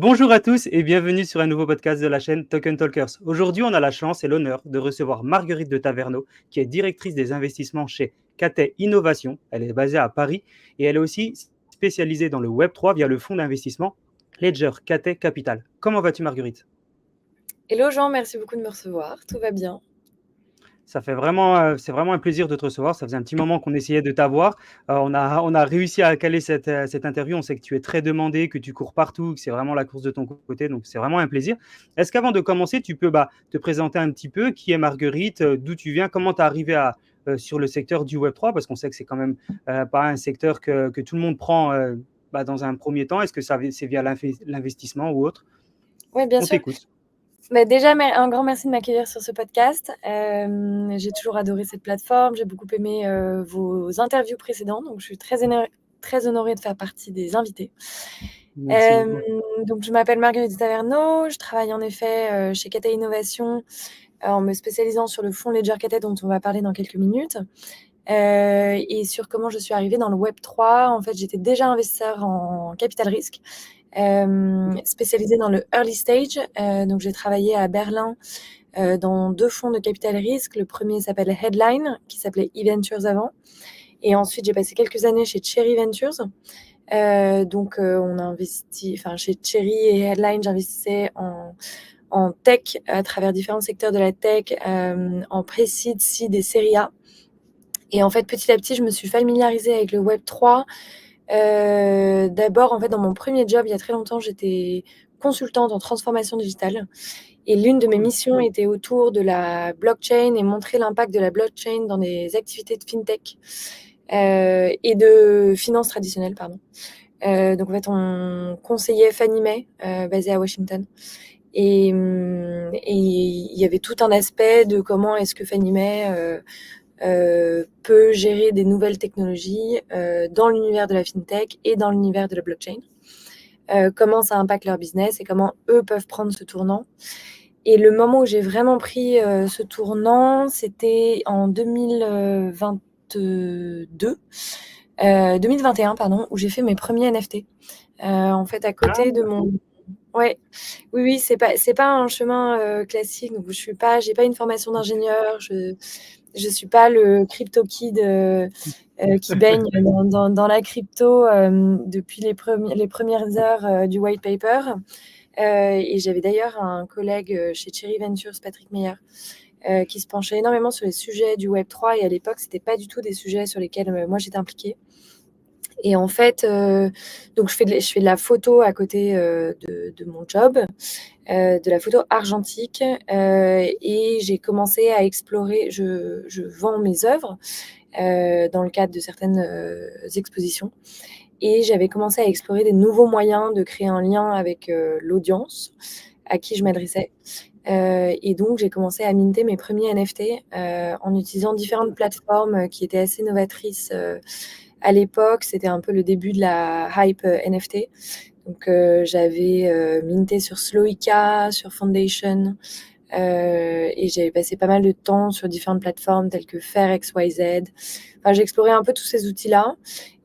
Bonjour à tous et bienvenue sur un nouveau podcast de la chaîne Token Talkers. Aujourd'hui, on a la chance et l'honneur de recevoir Marguerite de Taverneau, qui est directrice des investissements chez Cathay Innovation. Elle est basée à Paris et elle est aussi spécialisée dans le Web3 via le fonds d'investissement Ledger Cathay Capital. Comment vas-tu, Marguerite? Hello Jean, merci beaucoup de me recevoir. Tout va bien. C'est vraiment un plaisir de te recevoir. Ça faisait un petit moment qu'on essayait de t'avoir. On a réussi à caler cette interview. On sait que tu es très demandé, que tu cours partout, que c'est vraiment la course de ton côté. Donc, c'est vraiment un plaisir. Est-ce qu'avant de commencer, tu peux te présenter un petit peu qui est Marguerite, d'où tu viens, comment tu es arrivé sur le secteur du Web3, parce qu'on sait que c'est quand même pas un secteur que tout le monde prend dans un premier temps. Est-ce que c'est via l'investissement ou autre? Oui, bien On sûr. t'écoute. Déjà, un grand merci de m'accueillir sur ce podcast. J'ai toujours adoré cette plateforme. J'ai beaucoup aimé vos interviews précédentes. Donc, je suis très honorée de faire partie des invités. Merci beaucoup. Donc, je m'appelle Marguerite de Taverneau. Je travaille en effet chez Cathay Innovation en me spécialisant sur le fonds Ledger Cathay dont on va parler dans quelques minutes. Et sur comment je suis arrivée dans le Web3. En fait, j'étais déjà investisseur en capital risque. Spécialisée dans le early stage. Donc, j'ai travaillé à Berlin dans 2 fonds de capital risque. Le premier s'appelle Headline, qui s'appelait eVentures avant. Et ensuite, j'ai passé quelques années chez Cherry Ventures. On a investi, chez Cherry et Headline, j'investissais en tech à travers différents secteurs de la tech, en pré-seed, seed et série A. Et en fait, petit à petit, je me suis familiarisée avec le Web3. D'abord, en fait, dans mon premier job, il y a très longtemps, j'étais consultante en transformation digitale. Et l'une de mes missions était autour de la blockchain et montrer l'impact de la blockchain dans des activités de fintech et de finances traditionnelles, pardon. Donc, en fait, on conseillait Fannie Mae, basée à Washington. Et il y avait tout un aspect de comment est-ce que Fannie Mae peut gérer des nouvelles technologies dans l'univers de la fintech et dans l'univers de la blockchain. Comment ça impacte leur business et comment eux peuvent prendre ce tournant. Et le moment où j'ai vraiment pris ce tournant, c'était en 2021, pardon, où j'ai fait mes premiers NFT. En fait, à côté de mon... Ouais, oui, c'est pas un chemin classique. Donc, j'ai pas une formation d'ingénieur. Je suis pas le crypto kid qui baigne dans la crypto depuis les premières heures du white paper. Et j'avais d'ailleurs un collègue chez Cherry Ventures, Patrick Meyer, qui se penchait énormément sur les sujets du Web3. Et à l'époque, c'était pas du tout des sujets sur lesquels moi j'étais impliquée. Et en fait, donc je fais de la photo à côté de mon job, de la photo argentique, et j'ai commencé à explorer. Je vends mes œuvres dans le cadre de certaines expositions, et j'avais commencé à explorer des nouveaux moyens de créer un lien avec l'audience à qui je m'adressais. Et donc, j'ai commencé à minter mes premiers NFT en utilisant différentes plateformes qui étaient assez novatrices. À l'époque, c'était un peu le début de la hype NFT. Donc, j'avais minté sur Sloika, sur Foundation, et j'avais passé pas mal de temps sur différentes plateformes telles que Fair XYZ. Enfin, j'ai exploré un peu tous ces outils-là.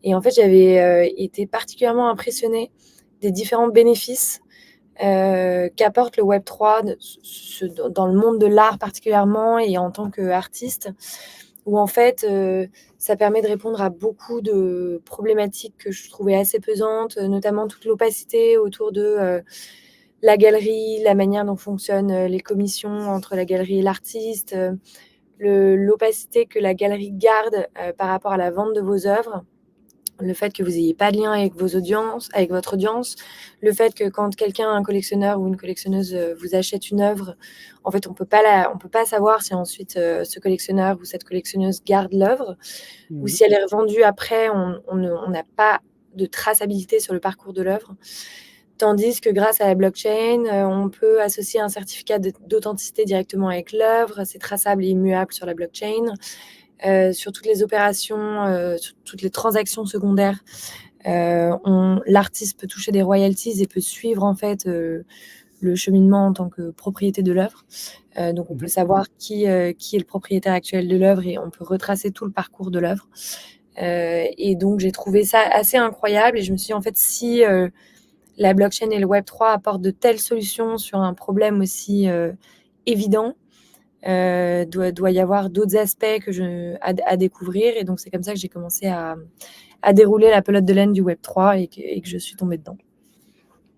Et en fait, j'avais été particulièrement impressionnée des différents bénéfices qu'apporte le Web3 dans le monde de l'art particulièrement et en tant qu'artiste, où en fait, ça permet de répondre à beaucoup de problématiques que je trouvais assez pesantes, notamment toute l'opacité autour de la galerie, la manière dont fonctionnent les commissions entre la galerie et l'artiste, l'opacité que la galerie garde par rapport à la vente de vos œuvres. Le fait que vous n'ayez pas de lien avec avec votre audience, le fait que quand quelqu'un, un collectionneur ou une collectionneuse vous achète une œuvre, en fait, on peut pas savoir si ensuite ce collectionneur ou cette collectionneuse garde l'œuvre ou si elle est revendue après, on n'a pas de traçabilité sur le parcours de l'œuvre. Tandis que grâce à la blockchain, on peut associer un certificat d'authenticité directement avec l'œuvre, c'est traçable et immuable sur la blockchain. Sur toutes les opérations, sur toutes les transactions secondaires, l'artiste peut toucher des royalties et peut suivre en fait le cheminement en tant que propriété de l'œuvre. Donc on peut savoir qui est le propriétaire actuel de l'œuvre et on peut retracer tout le parcours de l'œuvre. Et donc j'ai trouvé ça assez incroyable et je me suis dit en fait si la blockchain et le Web3 apportent de telles solutions sur un problème aussi évident. Doit y avoir d'autres aspects à découvrir. Et donc, c'est comme ça que j'ai commencé à dérouler la pelote de laine du Web3 et que je suis tombée dedans.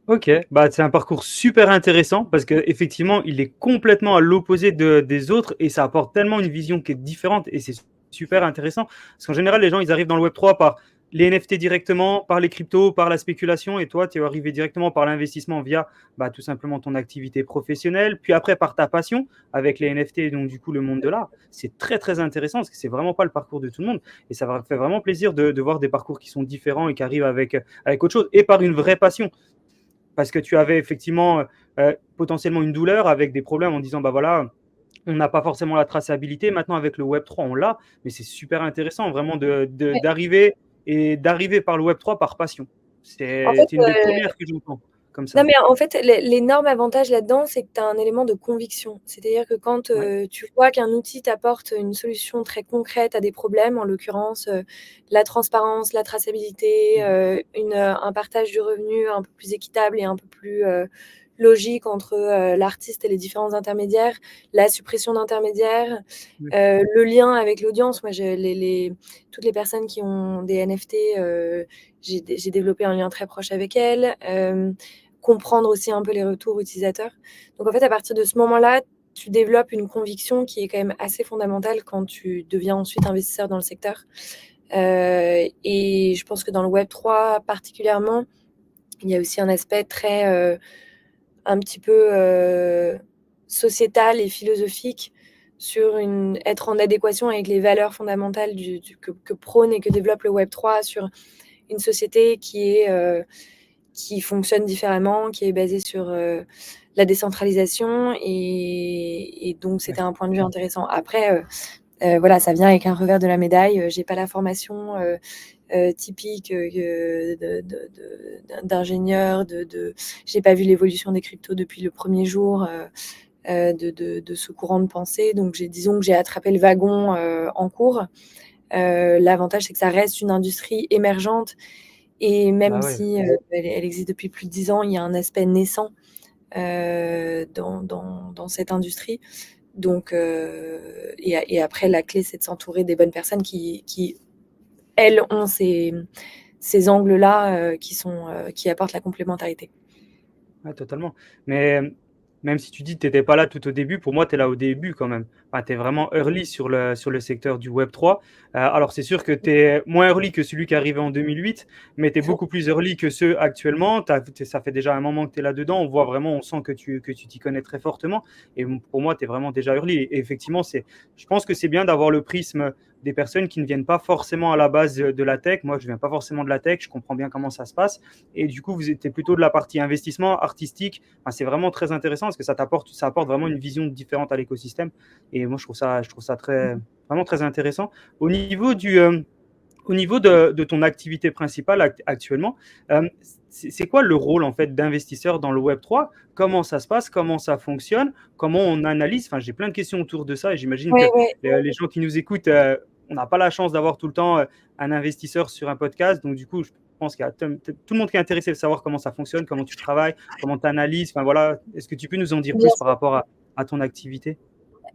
Ok, bah c'est un parcours super intéressant parce qu'effectivement, il est complètement à l'opposé des autres et ça apporte tellement une vision qui est différente et c'est super intéressant. Parce qu'en général, les gens, ils arrivent dans le Web3 par les NFT directement, par les cryptos, par la spéculation et toi, tu es arrivé directement par l'investissement via bah, tout simplement ton activité professionnelle, puis après par ta passion avec les NFT et donc du coup le monde de l'art. C'est très très intéressant parce que c'est vraiment pas le parcours de tout le monde et ça fait vraiment plaisir de voir des parcours qui sont différents et qui arrivent avec autre chose et par une vraie passion parce que tu avais effectivement potentiellement une douleur avec des problèmes en disant bah voilà, on n'a pas forcément la traçabilité. Maintenant, avec le Web3, on l'a, mais c'est super intéressant vraiment d'arriver par le Web3 par passion. En fait, C'est une des premières que j'entends comme non, ça. mais en fait, l'énorme avantage là-dedans, c'est que tu as un élément de conviction. C'est-à-dire que quand Ouais. tu vois qu'un outil t'apporte une solution très concrète à des problèmes, en l'occurrence la transparence, la traçabilité, un partage du revenu un peu plus équitable et un peu plus logique entre l'artiste et les différents intermédiaires, la suppression d'intermédiaires, Ouais. le lien avec l'audience. Moi, toutes les personnes qui ont des NFT, j'ai développé un lien très proche avec elles. Comprendre aussi un peu les retours utilisateurs. Donc en fait, à partir de ce moment-là, tu développes une conviction qui est quand même assez fondamentale quand tu deviens ensuite investisseur dans le secteur. Et je pense que dans le Web3 particulièrement, il y a aussi un aspect très un petit peu sociétal et philosophique sur être en adéquation avec les valeurs fondamentales que prône et que développe le Web3 sur une société qui fonctionne différemment, qui est basée sur la décentralisation. Et donc, c'était un point de vue intéressant. Après, voilà, ça vient avec un revers de la médaille. J'ai pas la formation typique d'ingénieur. J'ai pas vu l'évolution des cryptos depuis le premier jour de ce courant de pensée. Donc, disons que j'ai attrapé le wagon en cours. L'avantage, c'est que ça reste une industrie émergente. Et même Bah ouais. si elle existe depuis plus de 10 ans, il y a un aspect naissant dans cette industrie. Donc, et après, la clé, c'est de s'entourer des bonnes personnes qui elles, ont ces angles-là qui apportent la complémentarité. Ouais, totalement. Mais même si tu dis que tu n'étais pas là tout au début, pour moi, tu es là au début quand même. Enfin, tu es vraiment early sur le secteur du Web3. Alors, c'est sûr que tu es moins early que celui qui est arrivé en 2008, mais tu es beaucoup plus early que ceux actuellement. Ça fait déjà un moment que tu es là-dedans. On voit vraiment, on sent que tu t'y connais très fortement. Et pour moi, tu es vraiment déjà early. Et effectivement, je pense que c'est bien d'avoir le prisme des personnes qui ne viennent pas forcément à la base de la tech. Moi, je ne viens pas forcément de la tech. Je comprends bien comment ça se passe. Et du coup, vous étiez plutôt de la partie investissement artistique. Enfin, c'est vraiment très intéressant parce que ça apporte vraiment une vision différente à l'écosystème. Et moi, je trouve ça vraiment très intéressant. Au niveau au niveau de ton activité principale actuellement, c'est quoi le rôle en fait d'investisseur dans le Web3? Comment ça se passe? Comment ça fonctionne? Comment on analyse? Enfin, j'ai plein de questions autour de ça et j'imagine Ouais, que ouais. les gens qui nous écoutent, on n'a pas la chance d'avoir tout le temps un investisseur sur un podcast. Donc, du coup, je pense qu'il y a tout le monde qui est intéressé de savoir comment ça fonctionne, comment tu travailles, comment tu analyses. Enfin, voilà. Est-ce que tu peux nous en dire Bien plus par sûr. rapport à ton activité?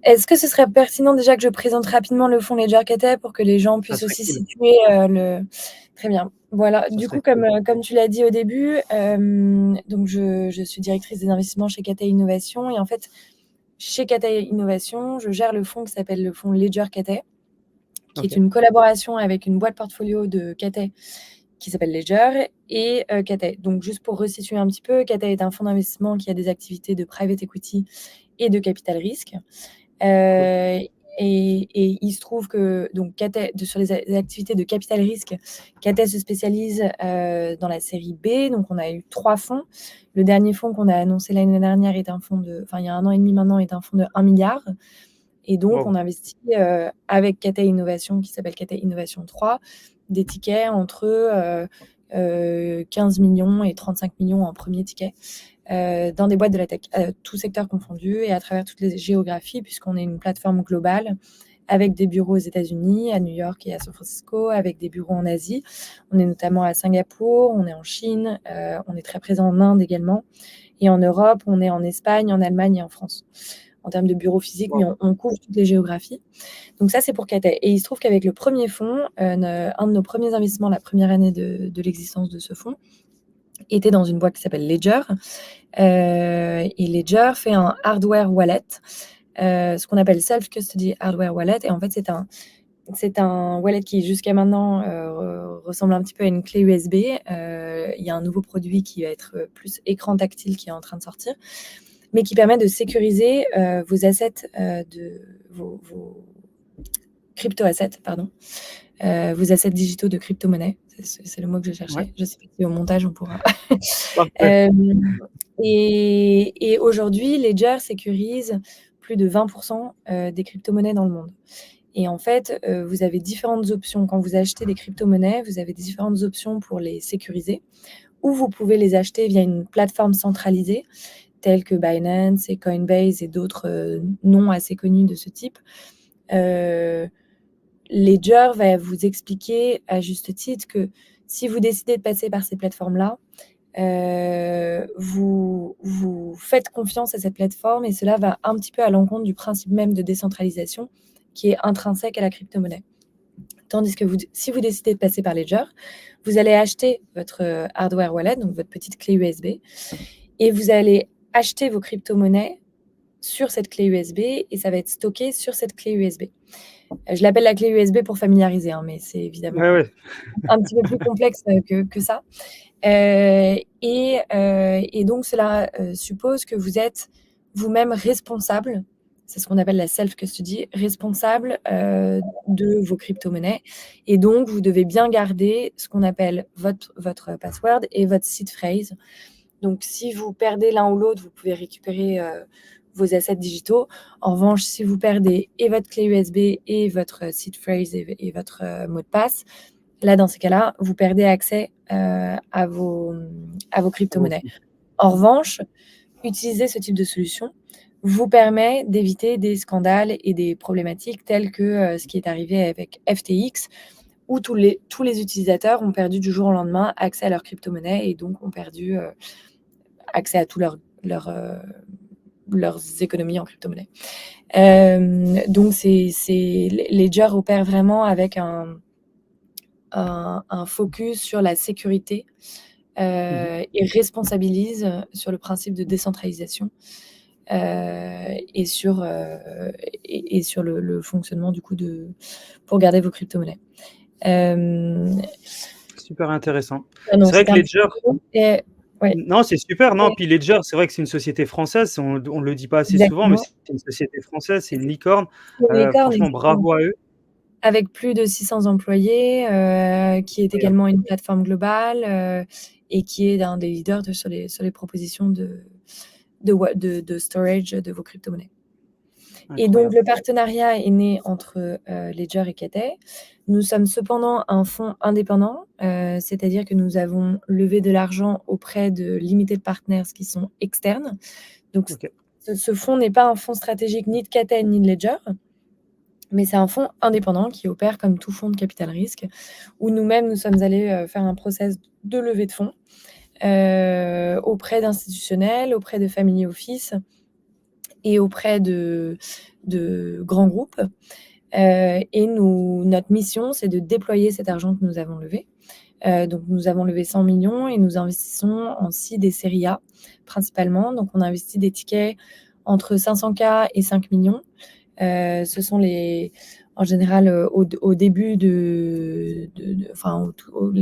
Est-ce que ce serait pertinent déjà que je présente rapidement le fonds Ledger Cathay pour que les gens Ça puissent serait aussi cool. situer le. Très bien. Voilà. Ça Du serait coup, cool. comme tu l'as dit au début, donc je suis directrice des investissements chez Cathay Innovation. Et en fait, chez Cathay Innovation, je gère le fonds qui s'appelle le fonds Ledger Cathay, qui est Ok. une collaboration avec une boîte portfolio de Cathay qui s'appelle Ledger et Cathay. Donc, juste pour resituer un petit peu, Cathay est un fonds d'investissement qui a des activités de private equity et de capital risque. Cool. Et il se trouve que donc sur les activités de capital risque, Cathay se spécialise dans la série B. Donc, on a eu 3 fonds. Le dernier fonds qu'on a annoncé l'année dernière est un fonds il y a 1 an et demi maintenant, est un fonds de 1 milliard. Et donc, Wow. on investit avec Cathay Innovation, qui s'appelle Cathay Innovation 3, des tickets entre 15 millions et 35 millions en premier ticket dans des boîtes de la tech, tout secteur confondu et à travers toutes les géographies, puisqu'on est une plateforme globale avec des bureaux aux États-Unis, à New York et à San Francisco, avec des bureaux en Asie. On est notamment à Singapour, on est en Chine, on est très présent en Inde également. Et en Europe, on est en Espagne, en Allemagne et en France, en termes de bureaux physiques, mais Wow. on couvre toutes les géographies. Donc ça, c'est pour Cathay. Et il se trouve qu'avec le premier fonds, un de nos premiers investissements, la première année de l'existence de ce fonds, était dans une boîte qui s'appelle Ledger. Et Ledger fait un hardware wallet, ce qu'on appelle self-custody hardware wallet. Et en fait, c'est un wallet qui, jusqu'à maintenant, ressemble un petit peu à une clé USB. Il y a un nouveau produit qui va être plus écran tactile qui est en train de sortir, mais qui permet de sécuriser vos assets, vos crypto-assets, pardon, vos assets digitaux de crypto-monnaie. C'est le mot que je cherchais. Ouais, Je sais pas si au montage, on pourra. parfait. Et aujourd'hui, Ledger sécurise plus de 20% des crypto-monnaies dans le monde. Et en fait, vous avez différentes options. Quand vous achetez des crypto-monnaies, vous avez différentes options pour les sécuriser, ou vous pouvez les acheter via une plateforme centralisée, telle que Binance et Coinbase et d'autres noms assez connus de ce type. Ledger va vous expliquer à juste titre que si vous décidez de passer par ces plateformes-là, vous faites confiance à cette plateforme et cela va un petit peu à l'encontre du principe même de décentralisation qui est intrinsèque à la crypto-monnaie. Tandis que si vous décidez de passer par Ledger, vous allez acheter votre hardware wallet, donc votre petite clé USB, et vous allez acheter vos crypto-monnaies sur cette clé USB et ça va être stocké sur cette clé USB. Je l'appelle la clé USB pour familiariser, mais c'est évidemment Ouais, ouais. un petit peu plus complexe que ça. Et donc, cela suppose que vous êtes vous-même responsable, c'est ce qu'on appelle la self-custody, responsable de vos crypto-monnaies. Et donc, vous devez bien garder ce qu'on appelle votre password et votre seed phrase. Donc, si vous perdez l'un ou l'autre, vous pouvez récupérer vos assets digitaux. En revanche, si vous perdez et votre clé USB et votre seed phrase et votre mot de passe, là, dans ces cas-là, vous perdez accès à vos crypto-monnaies. En revanche, utiliser ce type de solution vous permet d'éviter des scandales et des problématiques telles que ce qui est arrivé avec FTX, où tous les utilisateurs ont perdu du jour au lendemain accès à leur crypto-monnaie et donc ont perdu accès à tous leurs économies en crypto-monnaie. Donc, Ledger opère vraiment avec un focus sur la sécurité et responsabilise sur le principe de décentralisation et sur le fonctionnement du coup pour garder vos crypto-monnaies. Super intéressant. Non, C'est vrai c'était que un petit Ledger, peu long. Et, ouais, non, c'est super, non, et, puis Ledger, c'est vrai que c'est une société française, on le dit pas assez souvent, mais exactement. c'est une société française, c'est une licorne. C'est une licorne, Franchement, exactement. bravo à eux. Avec plus de 600 employés, qui est Incroyable, également une plateforme globale et qui est un des leaders sur les propositions de storage de vos crypto-monnaies. Et donc, incroyable. le partenariat est né entre Ledger et Cathay. Nous sommes cependant un fonds indépendant, c'est-à-dire que nous avons levé de l'argent auprès de limited partners qui sont externes. Donc, OK. ce fonds n'est pas un fonds stratégique ni de Cathay ni de Ledger, mais c'est un fonds indépendant qui opère comme tout fonds de capital risque, où nous-mêmes, nous sommes allés faire un process de levée de fonds auprès d'institutionnels, auprès de family office et auprès de grands groupes. Et notre mission, c'est de déployer cet argent que nous avons levé. Donc, nous avons levé 100 millions et nous investissons en seed et série A principalement. Donc, on investit des tickets entre 500K et 5 millions. Ce sont en général au début les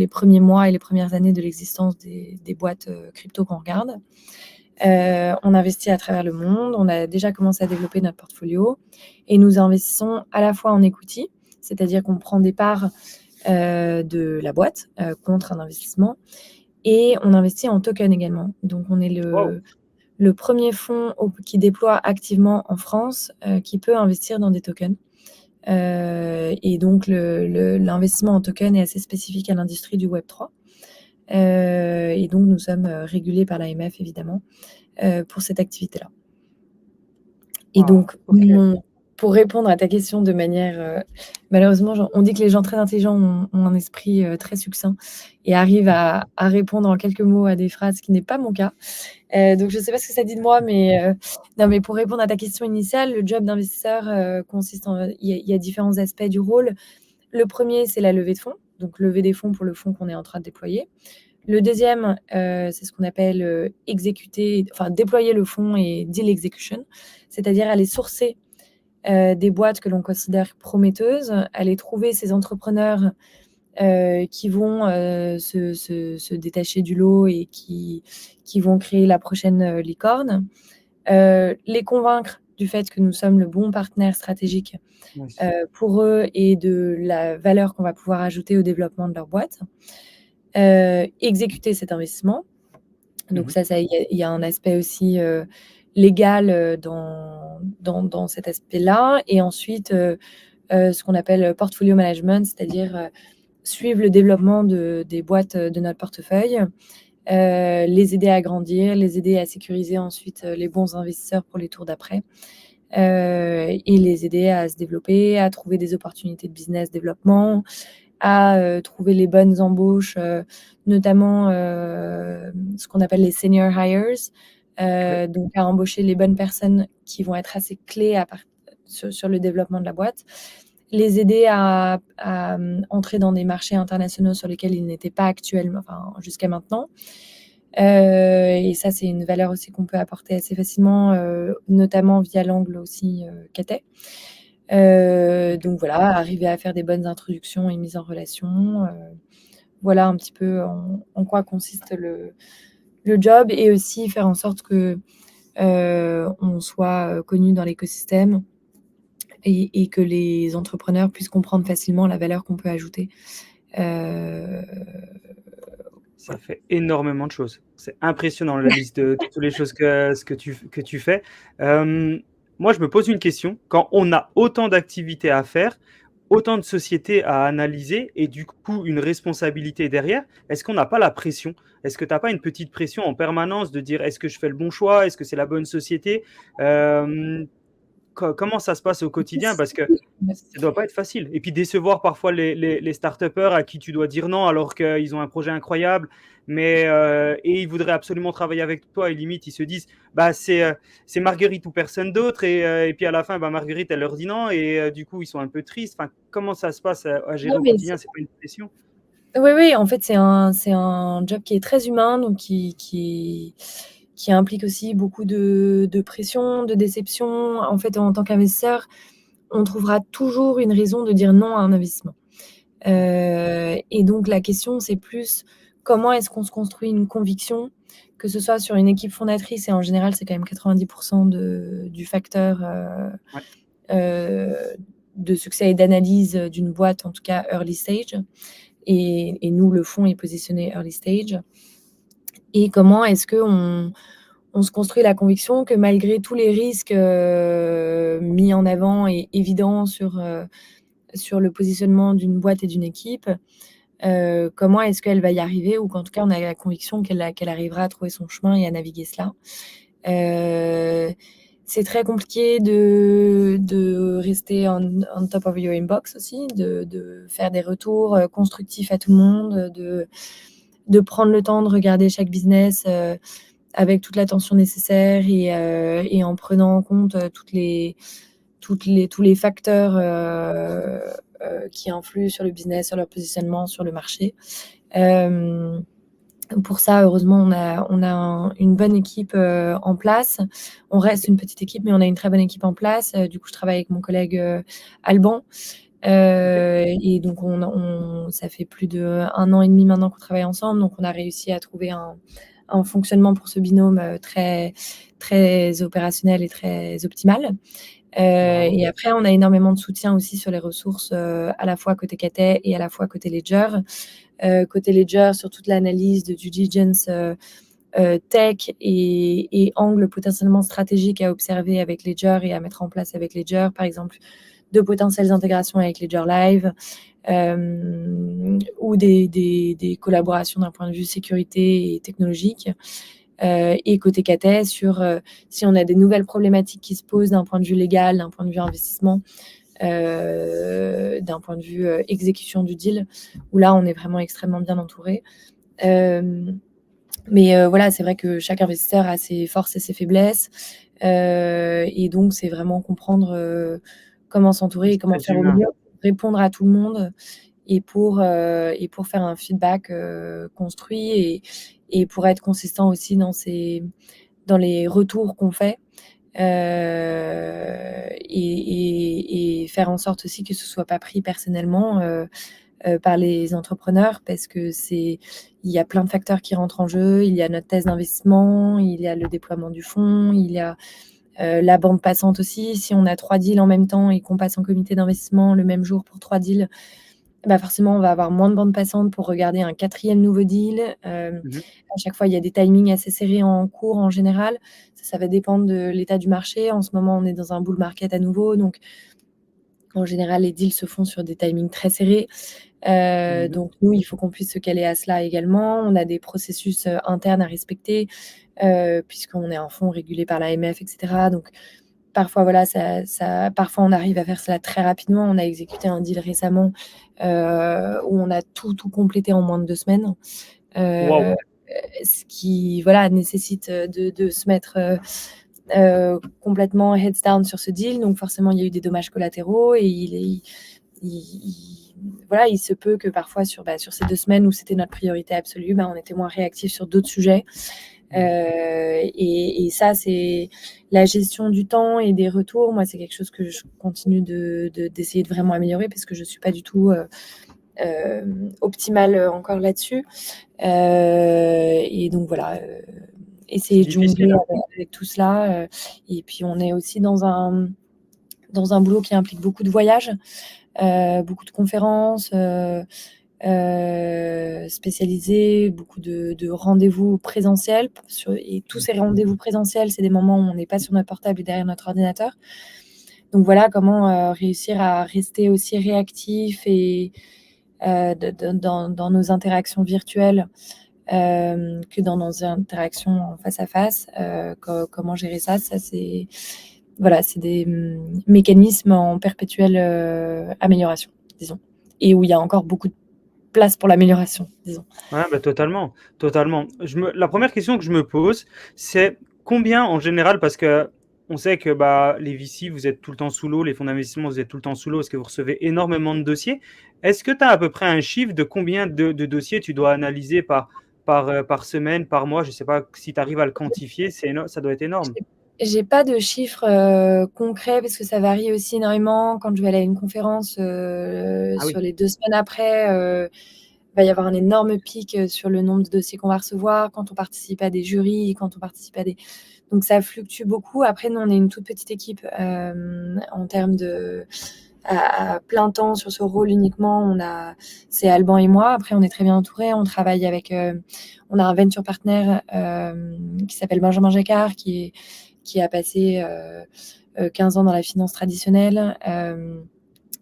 premiers mois et les premières années de l'existence des boîtes crypto qu'on regarde. On investit à travers le monde. On a déjà commencé à développer notre portfolio et nous investissons à la fois en equity, c'est-à-dire qu'on prend des parts de la boîte contre un investissement, et on investit en token également. Donc, on est Waouh! le premier fonds qui déploie activement en France qui peut investir dans des tokens. Et donc, l'investissement en token est assez spécifique à l'industrie du Web3. Et donc, nous sommes régulés par l'AMF, évidemment, pour cette activité-là. Et Waouh! donc, OK. pour répondre à ta question de manière, malheureusement, on dit que les gens très intelligents ont un esprit très succinct et arrivent à répondre en quelques mots à des phrases, ce qui n'est pas mon cas. Donc je ne sais pas ce que ça dit de moi, mais non, mais pour répondre à ta question initiale, le job d'investisseur consiste il y a différents aspects du rôle. Le premier, c'est la levée de fonds, donc lever des fonds pour le fonds qu'on est en train de déployer. Le deuxième, c'est ce qu'on appelle déployer le fonds et deal execution, c'est-à-dire aller sourcer des boîtes que l'on considère prometteuses, aller trouver ces entrepreneurs qui vont se détacher du lot et qui vont créer la prochaine licorne, les convaincre du fait que nous sommes le bon partenaire stratégique Oui. pour eux et de la valeur qu'on va pouvoir ajouter au développement de leur boîte, exécuter cet investissement. Donc ça, il y a un aspect aussi légal dans cet aspect-là. Et ensuite, ce qu'on appelle portfolio management, c'est-à-dire suivre le développement des boîtes de notre portefeuille, les aider à grandir, les aider à sécuriser ensuite les bons investisseurs pour les tours d'après, et les aider à se développer, à trouver des opportunités de business développement, à trouver les bonnes embauches, notamment ce qu'on appelle les senior hires, Oui. donc à embaucher les bonnes personnes qui vont être assez clés sur le développement de la boîte, les aider à entrer dans des marchés internationaux sur lesquels ils n'étaient pas actuellement, enfin jusqu'à maintenant. Et ça, c'est une valeur aussi qu'on peut apporter assez facilement, notamment via l'angle aussi Cathay. Donc voilà, arriver à faire des bonnes introductions et mises en relation. Voilà un petit peu en quoi consiste le job, et aussi faire en sorte que on soit connu dans l'écosystème et que les entrepreneurs puissent comprendre facilement la valeur qu'on peut ajouter. Ça Voilà. fait énormément de choses. C'est impressionnant la liste de toutes les choses que tu fais. Hem, Moi, je me pose une question. Quand on a autant d'activités à faire, autant de sociétés à analyser et du coup une responsabilité derrière, est-ce qu'on n'a pas la pression? Est-ce que tu as pas une petite pression en permanence de dire: «Est-ce que je fais le bon choix? Est-ce que c'est la bonne société?» Hem, Comment ça se passe au quotidien? Parce que ça doit pas être facile. Et puis décevoir parfois les start-upers à qui tu dois dire non alors qu'ils ont un projet incroyable, mais et ils voudraient absolument travailler avec toi et limite ils se disent bah c'est Marguerite ou personne d'autre et puis à la fin bah Marguerite elle leur dit non et du coup ils sont un peu tristes. Enfin, comment ça se passe à Non, gérer au mais quotidien? C'est pas une pression? oui, oui, en fait, c'est un job qui est très humain, donc qui implique aussi beaucoup de pression, de déception. En fait, en tant qu'investisseur, on trouvera toujours une raison de dire non à un investissement. Et donc la question, c'est plus comment est-ce qu'on se construit une conviction, que ce soit sur une équipe fondatrice, et en général, c'est quand même 90 du facteur Ouais. heu, de succès et d'analyse d'une boîte, en tout cas early stage. Et nous, le fonds est positionné early stage. Et comment est-ce qu'on se construit la conviction que malgré tous les risques mis en avant et évidents sur le positionnement d'une boîte et d'une équipe, comment est-ce qu'elle va y arriver, ou qu'en tout cas on a la conviction qu'elle arrivera à trouver son chemin et à naviguer cela. C'est très compliqué de rester on top of your inbox aussi, de faire des retours constructifs à tout le monde, de prendre le temps de regarder chaque business avec toute l'attention nécessaire et en prenant en compte tous les facteurs qui influent sur le business, sur leur positionnement, sur le marché. Pour ça, heureusement, on a une bonne équipe en place. On reste une petite équipe, mais on a une très bonne équipe en place. Du coup, je travaille avec mon collègue Alban. OK. Et donc, ça fait plus d'1 an et demi maintenant qu'on travaille ensemble. Donc, on a réussi à trouver un fonctionnement pour ce binôme très, très opérationnel et très optimal. Bravo. Et après, on a énormément de soutien aussi sur les ressources, à la fois côté Cathay et à la fois côté Ledger. Côté Ledger, sur toute l'analyse de due diligence tech et angle potentiellement stratégique à observer avec Ledger et à mettre en place avec Ledger, par exemple, de potentielles intégrations avec Ledger Live, ou des collaborations d'un point de vue sécurité et technologique. et côté Cathay sur si on a des nouvelles problématiques qui se posent d'un point de vue légal, d'un point de vue investissement, d'un point de vue exécution du deal, où là, on est vraiment extrêmement bien entouré. Mais voilà, c'est vrai que chaque investisseur a ses forces et ses faiblesses. Et donc, c'est vraiment comprendre comment s'entourer et C'est comment très faire au humain. mieux, répondre à tout le monde et pour faire un feedback construit et pour être consistant aussi dans les retours qu'on fait. Et faire en sorte aussi que ce soit pas pris personnellement par les entrepreneurs parce que il y a plein de facteurs qui rentrent en jeu. Il y a notre thèse d'investissement, il y a le déploiement du fonds, il y a la bande passante aussi. Si on a 3 deals en même temps et qu'on passe en comité d'investissement le même jour pour 3 deals, bah forcément, on va avoir moins de bande passante pour regarder un 4e nouveau deal. Mmh. À chaque fois, il y a des timings assez serrés en cours en général. Ça va dépendre de l'état du marché. En ce moment, on est dans un bull market à nouveau, donc en général, les deals se font sur des timings très serrés. Mmh. Donc nous, il faut qu'on puisse se caler à cela également. On a des processus internes à respecter puisqu'on est un fonds régulé par l'AMF, etc. Donc parfois, voilà, parfois on arrive à faire cela très rapidement. On a exécuté un deal récemment où on a tout complété en moins de 2 semaines. Waouh! Ce qui, voilà, nécessite de se mettre complètement heads down sur ce deal. Donc forcément, il y a eu des dommages collatéraux et voilà, il se peut que parfois sur ces 2 semaines où c'était notre priorité absolue, on était moins réactifs sur d'autres sujets. Et ça, c'est la gestion du temps et des retours. Moi, c'est quelque chose que je continue d'essayer de vraiment améliorer parce que je suis pas du tout optimale encore là-dessus. Et donc voilà, C'est essayer de difficile, jongler hein? avec tout cela. Et puis on est aussi dans un boulot qui implique beaucoup de voyages, beaucoup de conférences spécialisées, beaucoup de rendez-vous présentiels. Et tous ces rendez-vous présentiels, c'est des moments où on n'est pas sur notre portable et derrière notre ordinateur. Donc voilà, comment réussir à rester aussi réactif et dans nos interactions virtuelles que dans nos interactions en face à face. Comment gérer ça, c'est voilà, c'est des mécanismes en perpétuelle amélioration, disons, et où il y a encore beaucoup de place pour l'amélioration, disons. Ouais, bah, totalement, totalement. La première question que je me pose, c'est combien en général, parce que on sait que bah, les VC, vous êtes tout le temps sous l'eau, les fonds d'investissement, vous êtes tout le temps sous l'eau parce que vous recevez énormément de dossiers. Est-ce que tu as à peu près un chiffre de combien de dossiers tu dois analyser par semaine, par mois? Je ne sais pas si tu arrives à le quantifier, ça doit être énorme. J'ai pas de chiffres concrets parce que ça varie aussi énormément. Quand je vais aller à une conférence, Ah sur oui. les 2 semaines après, il va y avoir un énorme pic sur le nombre de dossiers qu'on va recevoir quand on participe à des jurys, quand on participe à des donc ça fluctue beaucoup. Après, nous, on est une toute petite équipe, en termes à plein temps sur ce rôle uniquement. C'est Alban et moi. Après, on est très bien entourés. On travaille avec, on a un venture partner qui s'appelle Benjamin Jacquard, qui a passé 15 ans dans la finance traditionnelle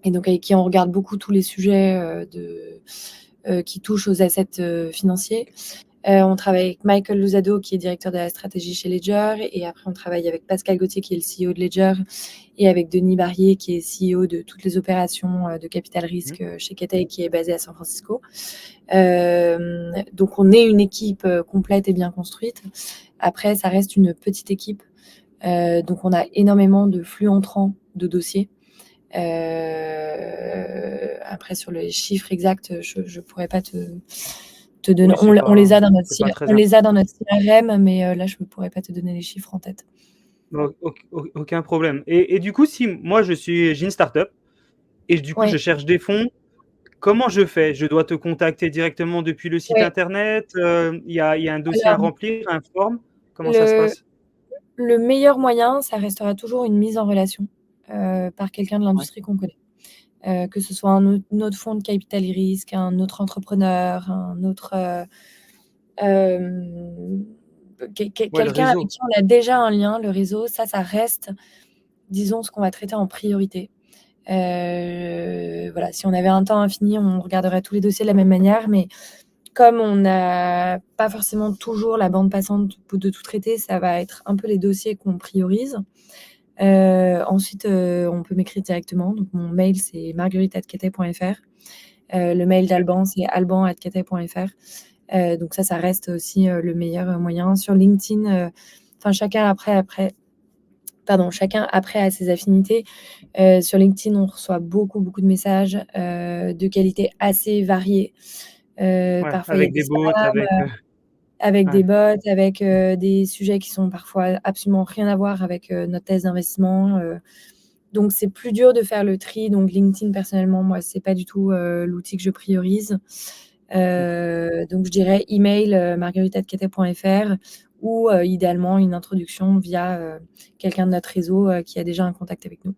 et donc avec qui on regarde beaucoup tous les sujets qui touchent aux assets financiers. On travaille avec Michael Luzado, qui est directeur de la stratégie chez Ledger, et après on travaille avec Pascal Gauthier, qui est le CEO de Ledger, et avec Denis Barrier, qui est CEO de toutes les opérations de capital risque chez Cathay, qui est basé à San Francisco. Donc on est une équipe complète et bien construite. Après, ça reste une petite équipe. Donc on a énormément de flux entrants de dossiers. Après, sur les chiffres exacts, je pourrais pas te donner. Oui, On les a dans notre c'est pas très on les a dans important. notre CRM, mais là, je ne pourrais pas te donner les chiffres en tête. Aucun problème. Et du coup, si moi j'ai une startup et du coup je Oui, cherche des fonds, comment je fais? Je dois te contacter directement depuis le site oui. internet? Il y a un dossier à Alors, remplir, un form? Comment ça se le, passe? le meilleur moyen, ça restera toujours une mise en relation par quelqu'un de Ouais. l'industrie qu'on connaît. Que ce soit un autre fonds de capital risque, un autre entrepreneur, un autre euh, Ouais, le quelqu'un avec réseau. qui on a déjà un lien. Le réseau, ça reste, disons, ce qu'on va traiter en priorité. Voilà, si on avait un temps infini, on regarderait tous les dossiers de la même manière, mais comme on n'a pas forcément toujours la bande passante de tout traiter, ça va être un peu les dossiers qu'on priorise. Ensuite, on peut m'écrire directement. Donc mon mail, c'est marguerite@cathay.fr. Le mail d'Alban, c'est alban@cathay.fr. Donc ça reste aussi le meilleur moyen. Sur LinkedIn, chacun après a ses affinités. Sur LinkedIn, on reçoit beaucoup de messages de qualité assez variée. Ouais, Parfois, il y a avec des des bots, spams, avec, avec des ouais. bots, avec des sujets qui sont parfois absolument rien à voir avec notre thèse d'investissement. Donc, c'est plus dur de faire le tri. Donc, LinkedIn, personnellement, moi, c'est pas du tout l'outil que je priorise. OK. Donc, je dirais email marguerite@cathay.fr ou idéalement une introduction via quelqu'un de notre réseau qui a déjà un contact avec nous.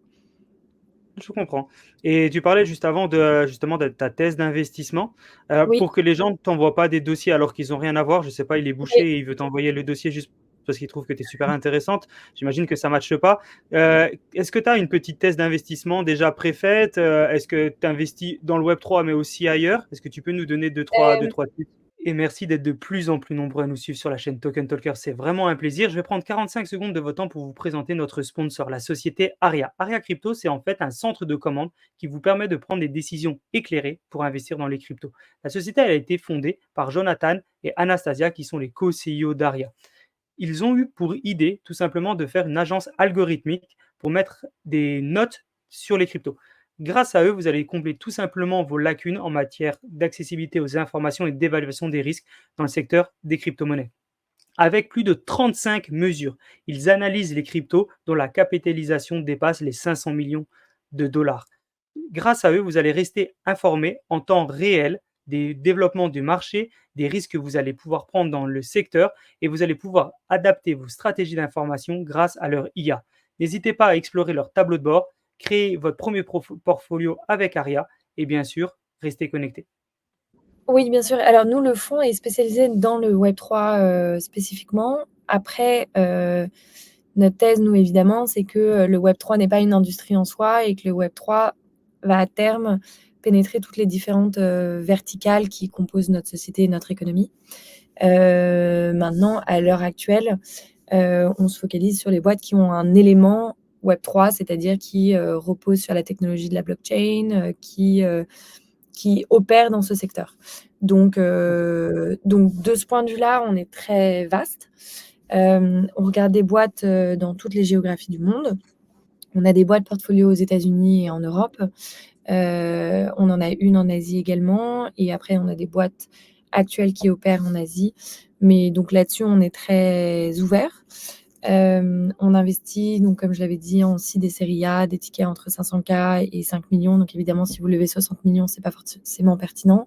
Je comprends et tu parlais juste avant de, justement, de ta thèse d'investissement. Oui, Pour que les gens ne t'envoient pas des dossiers alors qu'ils ont rien à voir, je sais pas, il est oui. bouché et il veut t'envoyer le dossier juste parce qu'il trouve que tu es super intéressante. J'imagine que ça matche pas. Est-ce que tu as une petite thèse d'investissement déjà préfaite? Est-ce que tu investis dans le web 3 mais aussi ailleurs? Est-ce que tu peux nous donner deux Euh, trois tips? Et merci d'être de plus en plus nombreux à nous suivre sur la chaîne Token Talker, c'est vraiment un plaisir. Je vais prendre 45 secondes de votre temps pour vous présenter notre sponsor, la société Aria. Aria Crypto, c'est en fait un centre de commande qui vous permet de prendre des décisions éclairées pour investir dans les cryptos. La société elle a été fondée par Jonathan et Anastasia, qui sont les co-CEO d'Aria. Ils ont eu pour idée tout simplement de faire une agence algorithmique pour mettre des notes sur les cryptos. Grâce à eux, vous allez combler tout simplement vos lacunes en matière d'accessibilité aux informations et d'évaluation des risques dans le secteur des crypto-monnaies. Avec plus de 35 mesures, ils analysent les cryptos dont la capitalisation dépasse les 500 millions de dollars. Grâce à eux, vous allez rester informé en temps réel des développements du marché, des risques que vous allez pouvoir prendre dans le secteur et vous allez pouvoir adapter vos stratégies d'information grâce à leur IA. N'hésitez pas à explorer leur tableau de bord, créer votre premier portfolio avec Aria et bien sûr, restez connecté. Oui, bien sûr. Alors nous, le fonds est spécialisé dans le Web3 spécifiquement. Après, notre thèse, nous, évidemment, c'est que le Web3 n'est pas une industrie en soi et que le Web3 va à terme pénétrer toutes les différentes verticales qui composent notre société et notre économie. Maintenant, à l'heure actuelle, on se focalise sur les boîtes qui ont un élément Web3, c'est-à-dire qui repose sur la technologie de la blockchain, qui opèrent dans ce secteur. Donc de ce point de vue-là, on est très vaste. On regarde des boîtes dans toutes les géographies du monde. On a des boîtes portfolio aux États-Unis et en Europe. On en a une en Asie également. Et après, on a des boîtes actuelles qui opèrent en Asie. Mais donc là-dessus, on est très ouvert. On investit, donc, comme je l'avais dit, en aussi des séries A, des tickets entre 500K et 5 millions. Donc évidemment, si vous levez 60 millions, c'est pas forcément pertinent.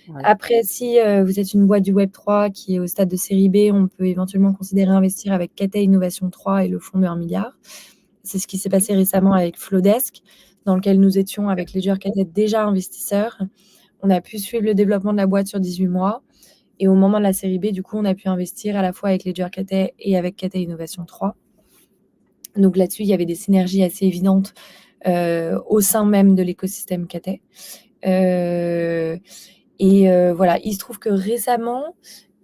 Ouais. Après, si vous êtes une boîte du Web3 qui est au stade de série B, on peut éventuellement considérer investir avec Cathay Innovation 3 et le fonds de 1 milliard. C'est ce qui s'est passé récemment avec Flowdesk, dans lequel nous étions avec Ledger Cathay déjà investisseurs. On a pu suivre le développement de la boîte sur 18 mois. Et au moment de la série B, du coup, on a pu investir à la fois avec Ledger Cathay et avec Cathay Innovation 3. Donc là-dessus, il y avait des synergies assez évidentes au sein même de l'écosystème Cathay. Voilà, il se trouve que récemment,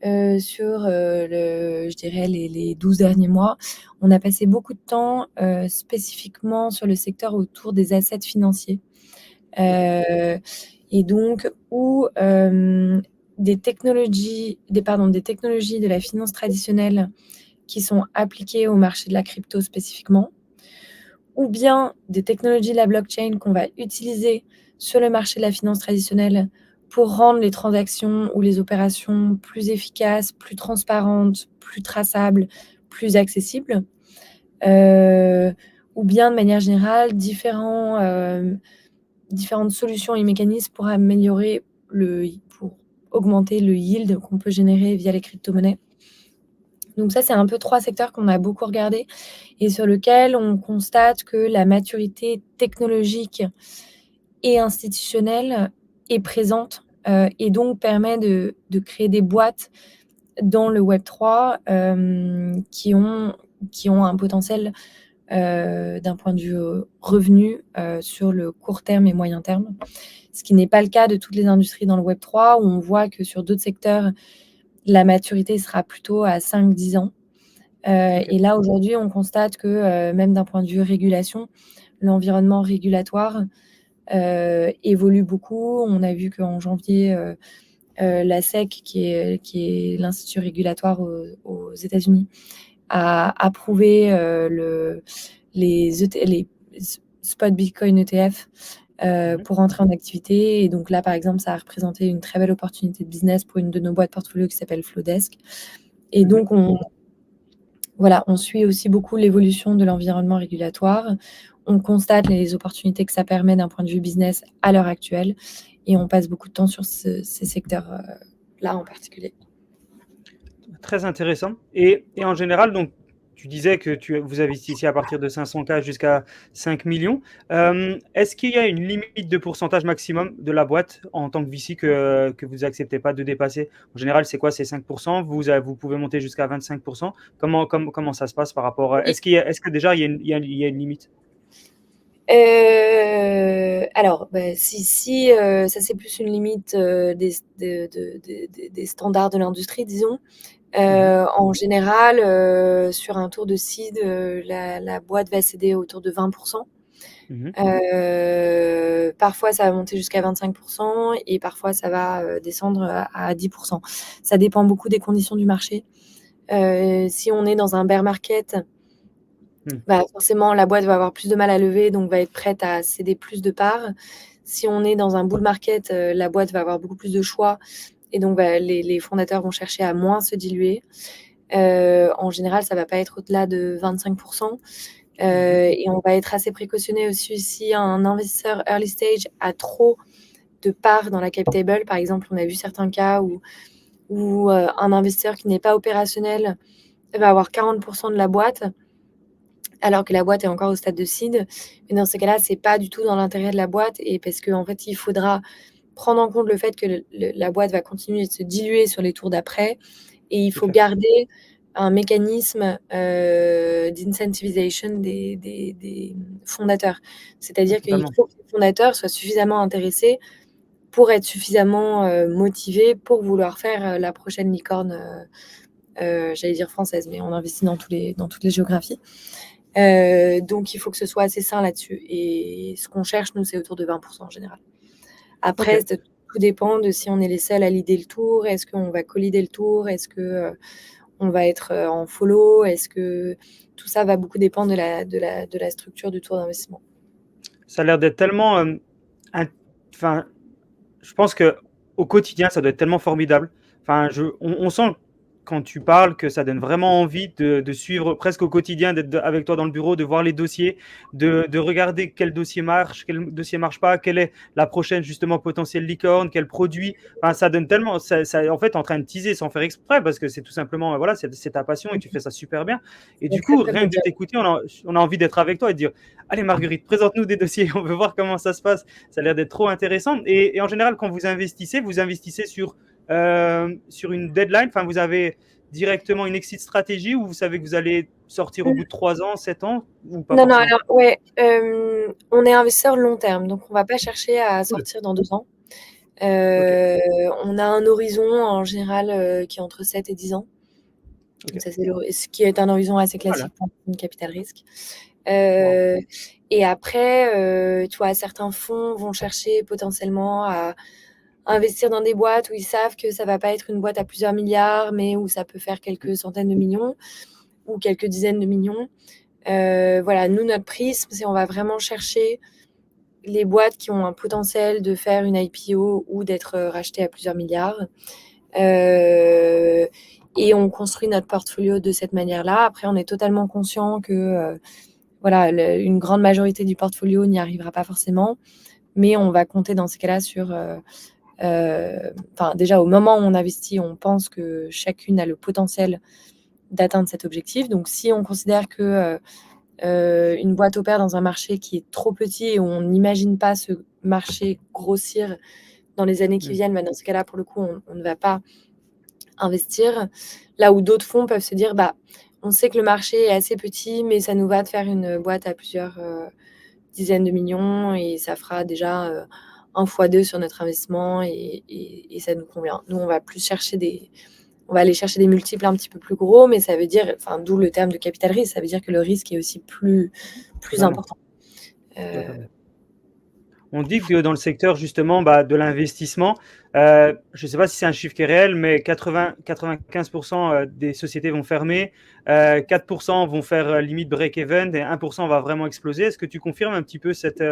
sur je dirais les 12 derniers mois, on a passé beaucoup de temps spécifiquement sur le secteur autour des assets financiers. Et donc, où des technologies de la finance traditionnelle qui sont appliquées au marché de la crypto spécifiquement, ou bien des technologies de la blockchain qu'on va utiliser sur le marché de la finance traditionnelle pour rendre les transactions ou les opérations plus efficaces, plus transparentes, plus traçables, plus accessibles, euh, ou bien de manière générale différentes solutions et mécanismes pour augmenter le yield qu'on peut générer via les crypto-monnaies. Donc ça, c'est un peu 3 secteurs qu'on a beaucoup regardés et sur lesquels on constate que la maturité technologique et institutionnelle est présente et donc permet de créer des boîtes dans le Web3 qui ont un potentiel d'un point de vue revenu sur le court terme et moyen terme. Ce qui n'est pas le cas de toutes les industries dans le Web3, où on voit que sur d'autres secteurs, la maturité sera plutôt à 5-10 ans. OK. Et là, aujourd'hui, on constate que même d'un point de vue régulation, l'environnement régulatoire évolue beaucoup. On a vu qu'en janvier, la SEC, qui est l'institut régulatoire aux États-Unis, a approuvé les spot Bitcoin ETF Mmh. pour entrer en activité. Et donc là, par exemple, ça a représenté une très belle opportunité de business pour une de nos boîtes portfolio qui s'appelle Flowdesk. Et Mmh. donc, on suit aussi beaucoup l'évolution de l'environnement régulatoire. On constate les opportunités que ça permet d'un point de vue business à l'heure actuelle. Et on passe beaucoup de temps sur ces secteurs-là en particulier. Très intéressant et en général, donc tu disais que vous investissiez à partir de 500K jusqu'à 5 millions. Est-ce qu'il y a une limite de pourcentage maximum de la boîte en tant que VC que vous acceptez pas de dépasser? En général, c'est quoi? C'est 5%? Vous pouvez monter jusqu'à 25%? Comment ça se passe par rapport Oui. est-ce que déjà il y a une limite? Alors, si ça c'est plus une limite des standards de l'industrie, disons. Mmh. En général, sur un tour de seed, la boîte va céder autour de 20%. Mmh. Parfois, ça va monter jusqu'à 25% et parfois, ça va descendre à 10%. Ça dépend beaucoup des conditions du marché. Si on est dans un bear market, Mmh. forcément, la boîte va avoir plus de mal à lever, donc va être prête à céder plus de parts. Si on est dans un bull market, la boîte va avoir beaucoup plus de choix et donc les fondateurs vont chercher à moins se diluer. En général, ça va pas être au-delà de 25%. Mmh. Et on va être assez précautionneux aussi si un investisseur early stage a trop de parts dans la cap table. Par exemple, on a vu certains cas où un investisseur qui n'est pas opérationnel va avoir 40% de la boîte, alors que la boîte est encore au stade de seed. Mais dans ces cas-là, c'est pas du tout dans l'intérêt de la boîte et parce qu'en fait, il faudra prendre en compte le fait que la boîte va continuer de se diluer sur les tours d'après et il Tout faut à fait. garder un mécanisme d'incentivization des fondateurs. Ah, C'est-à-dire qu'il totalement. faut que les fondateurs soient suffisamment intéressés pour être suffisamment motivés pour vouloir faire la prochaine licorne, j'allais dire française, mais on investit dans toutes les géographies. Donc il faut que ce soit assez sain là-dessus. Et ce qu'on cherche, nous, c'est autour de 20% en général. Après, OK. tout dépend de si on est les seuls à leader le tour. Est-ce qu'on va co-leader le tour? Est-ce que on va être en follow? Est-ce que tout ça va beaucoup dépendre de la structure du tour d'investissement. Ça a l'air d'être tellement, int enfin, je pense que au quotidien, ça doit être tellement formidable. Enfin, on sent quand tu parles que ça donne vraiment envie de suivre presque au quotidien, d'être avec toi dans le bureau, de voir les dossiers, de regarder quel dossier marche, quel dossier marche pas, quelle est la prochaine justement potentielle licorne, quel produit. Enfin, ça donne tellement, en fait, t'es en train de teaser sans faire exprès parce que c'est tout simplement, voilà, c'est ta passion et tu fais ça super bien. Et C'est un du très coup, très beau rien que de job. t'écouter, on a envie d'être avec toi et de dire, allez Marguerite, présente-nous des dossiers, on veut voir comment ça se passe. Ça a l'air d'être trop intéressant. Et en général, quand vous investissez sur une deadline. Enfin, vous avez directement une exit stratégie ou vous savez que vous allez sortir au bout de 3 ans, 7 ans ou pas Non, non, forcément? alors ouais, on est investisseur long terme, donc on va pas chercher à Cool. sortir dans 2 ans. Ok. On a un horizon en général qui est entre 7 et 10 ans. Ok. Donc ça, c'est ce qui est un horizon assez Voilà. classique pour une capital risque. Wow. Euh, et après, tu vois, certains fonds vont chercher potentiellement à investir dans des boîtes où ils savent que ça va pas être une boîte à plusieurs milliards, mais où ça peut faire quelques centaines de millions ou quelques dizaines de millions. Voilà, nous, notre prisme, c'est on va vraiment chercher les boîtes qui ont un potentiel de faire une IPO ou d'être rachetées à plusieurs milliards. Euh, et on construit notre portfolio de cette manière-là. Après, on est totalement conscient que voilà, une grande majorité du portfolio n'y arrivera pas forcément, mais on va compter dans ces cas-là sur déjà au moment où on investit, on pense que chacune a le potentiel d'atteindre cet objectif. Donc si on considère que une boîte opère dans un marché qui est trop petit et où on n'imagine pas ce marché grossir dans les années qui Mm. viennent, dans ce cas-là, pour le coup, on ne va pas investir. Là où d'autres fonds peuvent se dire, on sait que le marché est assez petit, mais ça nous va de faire une boîte à plusieurs dizaines de millions et ça fera déjà 1 fois 2 sur notre investissement et ça nous convient. Nous, on va aller chercher des multiples un petit peu plus gros, mais ça veut dire, enfin, d'où le terme de capital risque, ça veut dire que le risque est aussi plus Totalement, important. Euh, totalement. On dit que dans le secteur justement de l'investissement, je ne sais pas si c'est un chiffre qui est réel, mais 80-95% des sociétés vont fermer, 4% vont faire limite break-even et 1% va vraiment exploser. Est-ce que tu confirmes un petit peu cette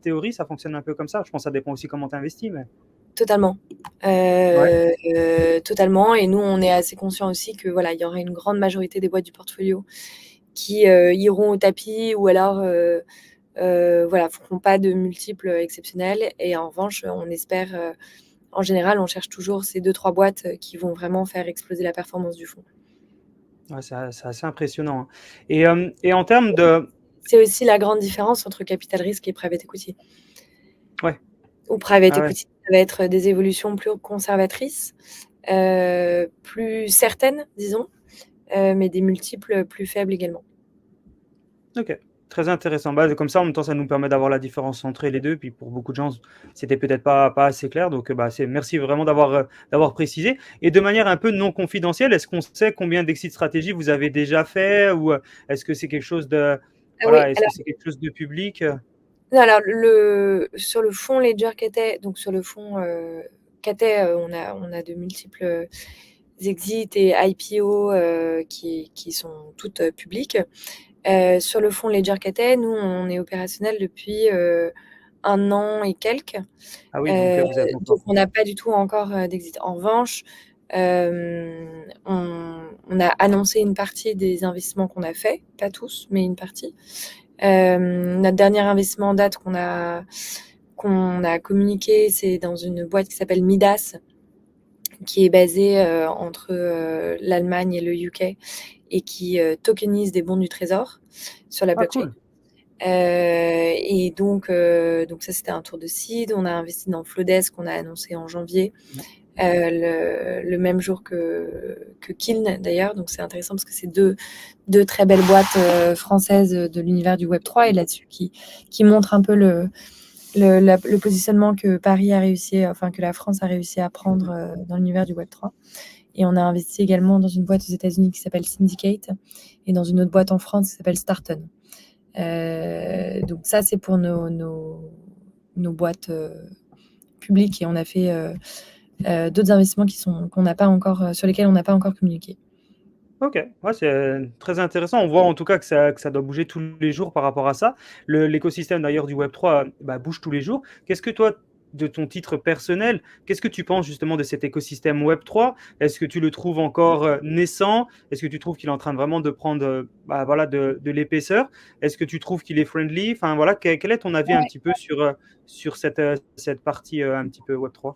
théorie? Ça fonctionne un peu comme ça. Je pense que ça dépend aussi comment tu investis. Mais... Totalement. Ouais, Totalement. Et nous, on est assez conscients aussi que voilà, il y aura une grande majorité des boîtes du portfolio qui iront au tapis ou alors voilà, feront pas de multiples exceptionnels. Et en revanche, on espère, en général, on cherche toujours ces 2-3 boîtes qui vont vraiment faire exploser la performance du fonds. ouais, c'est assez impressionnant, hein. Et en termes de... C'est aussi la grande différence entre capital risque et private equity. Ouais, Ou private ah ouais. equity, ça va être des évolutions plus conservatrices, plus certaines, disons, mais des multiples plus faibles également. Ok, très intéressant. Comme ça, en même temps, ça nous permet d'avoir la différence entre les deux. Puis pour beaucoup de gens, c'était peut-être pas assez clair. Donc, merci vraiment d'avoir précisé. Et de manière un peu non confidentielle, est-ce qu'on sait combien d'exit stratégies vous avez déjà fait ou est-ce que c'est quelque chose de, Oui, voilà, est-ce que c'est quelque chose de public? non, alors sur le fonds Ledger Cathay, donc sur le fonds Cathay, on a de multiples exits et IPO qui sont toutes publiques. Sur le fonds Ledger Cathay, nous, on est opérationnel depuis 1 an et quelques. Ah oui, donc Euh, vous êtes donc, encore. on n'a pas du tout encore d'exit. En revanche, on a annoncé une partie des investissements qu'on a fait, pas tous, mais une partie. Notre dernier investissement en date qu'on a communiqué, c'est dans une boîte qui s'appelle Midas, qui est basée entre l'Allemagne et le UK et qui tokenise des bons du trésor sur la Ah, blockchain. cool. Et donc ça, c'était un tour de seed. On a investi dans Flodesk qu'on a annoncé en janvier, le même jour que Kiln d'ailleurs. Donc c'est intéressant parce que c'est deux très belles boîtes françaises de l'univers du Web3 et là-dessus qui montrent un peu le positionnement que Paris a réussi, enfin que la France a réussi à prendre dans l'univers du Web3. Et on a investi également dans une boîte aux États-Unis qui s'appelle Syndicate et dans une autre boîte en France qui s'appelle Starton. Donc ça, c'est pour nos boîtes publiques et on a fait d'autres investissements qu'on n'a pas encore, sur lesquels on n'a pas encore communiqué. Ok, ouais, c'est très intéressant. On voit en tout cas que ça doit bouger tous les jours par rapport à ça. L'écosystème d'ailleurs du Web3 bouge tous les jours. Qu'est-ce que toi, de ton titre personnel, qu'est-ce que tu penses justement de cet écosystème Web3? Est-ce que tu le trouves encore naissant? Est-ce que tu trouves qu'il est en train vraiment de prendre voilà, de l'épaisseur? Est-ce que tu trouves qu'il est friendly? Enfin voilà, quel est ton avis un petit peu sur cette partie un petit peu Web3?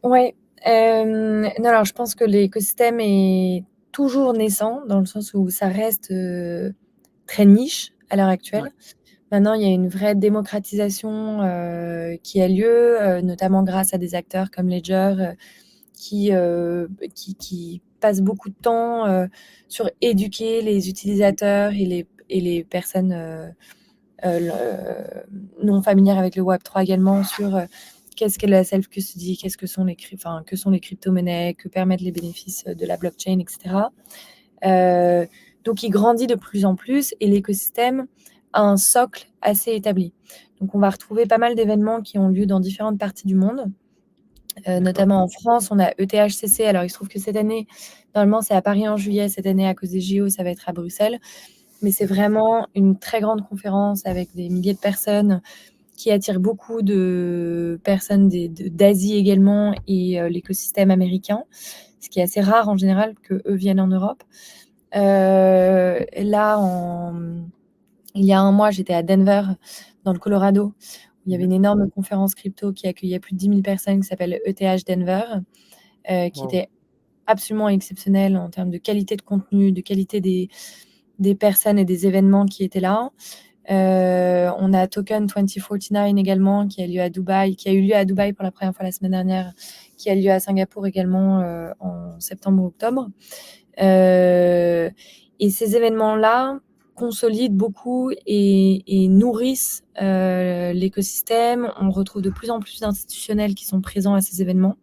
Ouais. Non, alors je pense que l'écosystème est toujours naissant dans le sens où ça reste très niche à l'heure Ouais. actuelle. Maintenant, il y a une vraie démocratisation qui a lieu, notamment grâce à des acteurs comme Ledger qui passent beaucoup de temps sur éduquer les utilisateurs et les personnes non familières avec le Web3 également sur qu'est-ce qu'est la self-custody, que sont les crypto-monnaies, que permettent les bénéfices de la blockchain, etc. Donc, il grandit de plus en plus et l'écosystème a un socle assez établi. Donc, on va retrouver pas mal d'événements qui ont lieu dans différentes parties du monde. D'accord. Notamment en France, on a ETHCC. Alors, il se trouve que cette année, normalement, c'est à Paris en juillet. Cette année, à cause des JO, ça va être à Bruxelles. Mais c'est vraiment une très grande conférence avec des milliers de personnes qui attire beaucoup de personnes d'Asie également et l'écosystème américain, ce qui est assez rare en général qu'eux viennent en Europe. Là, il y a 1 mois, j'étais à Denver, dans le Colorado, où il y avait Mhm. une énorme conférence crypto qui accueillait plus de 10 000 personnes, qui s'appelle ETH Denver, qui Wow. était absolument exceptionnelle en termes de qualité de contenu, de qualité des personnes et des événements qui étaient là. On a Token 2049 également, qui a eu lieu à Dubaï pour la première fois la semaine dernière, qui a lieu à Singapour également en septembre-octobre. Et ces événements-là consolident beaucoup et nourrissent l'écosystème. On retrouve de plus en plus d'institutionnels qui sont présents à ces événements,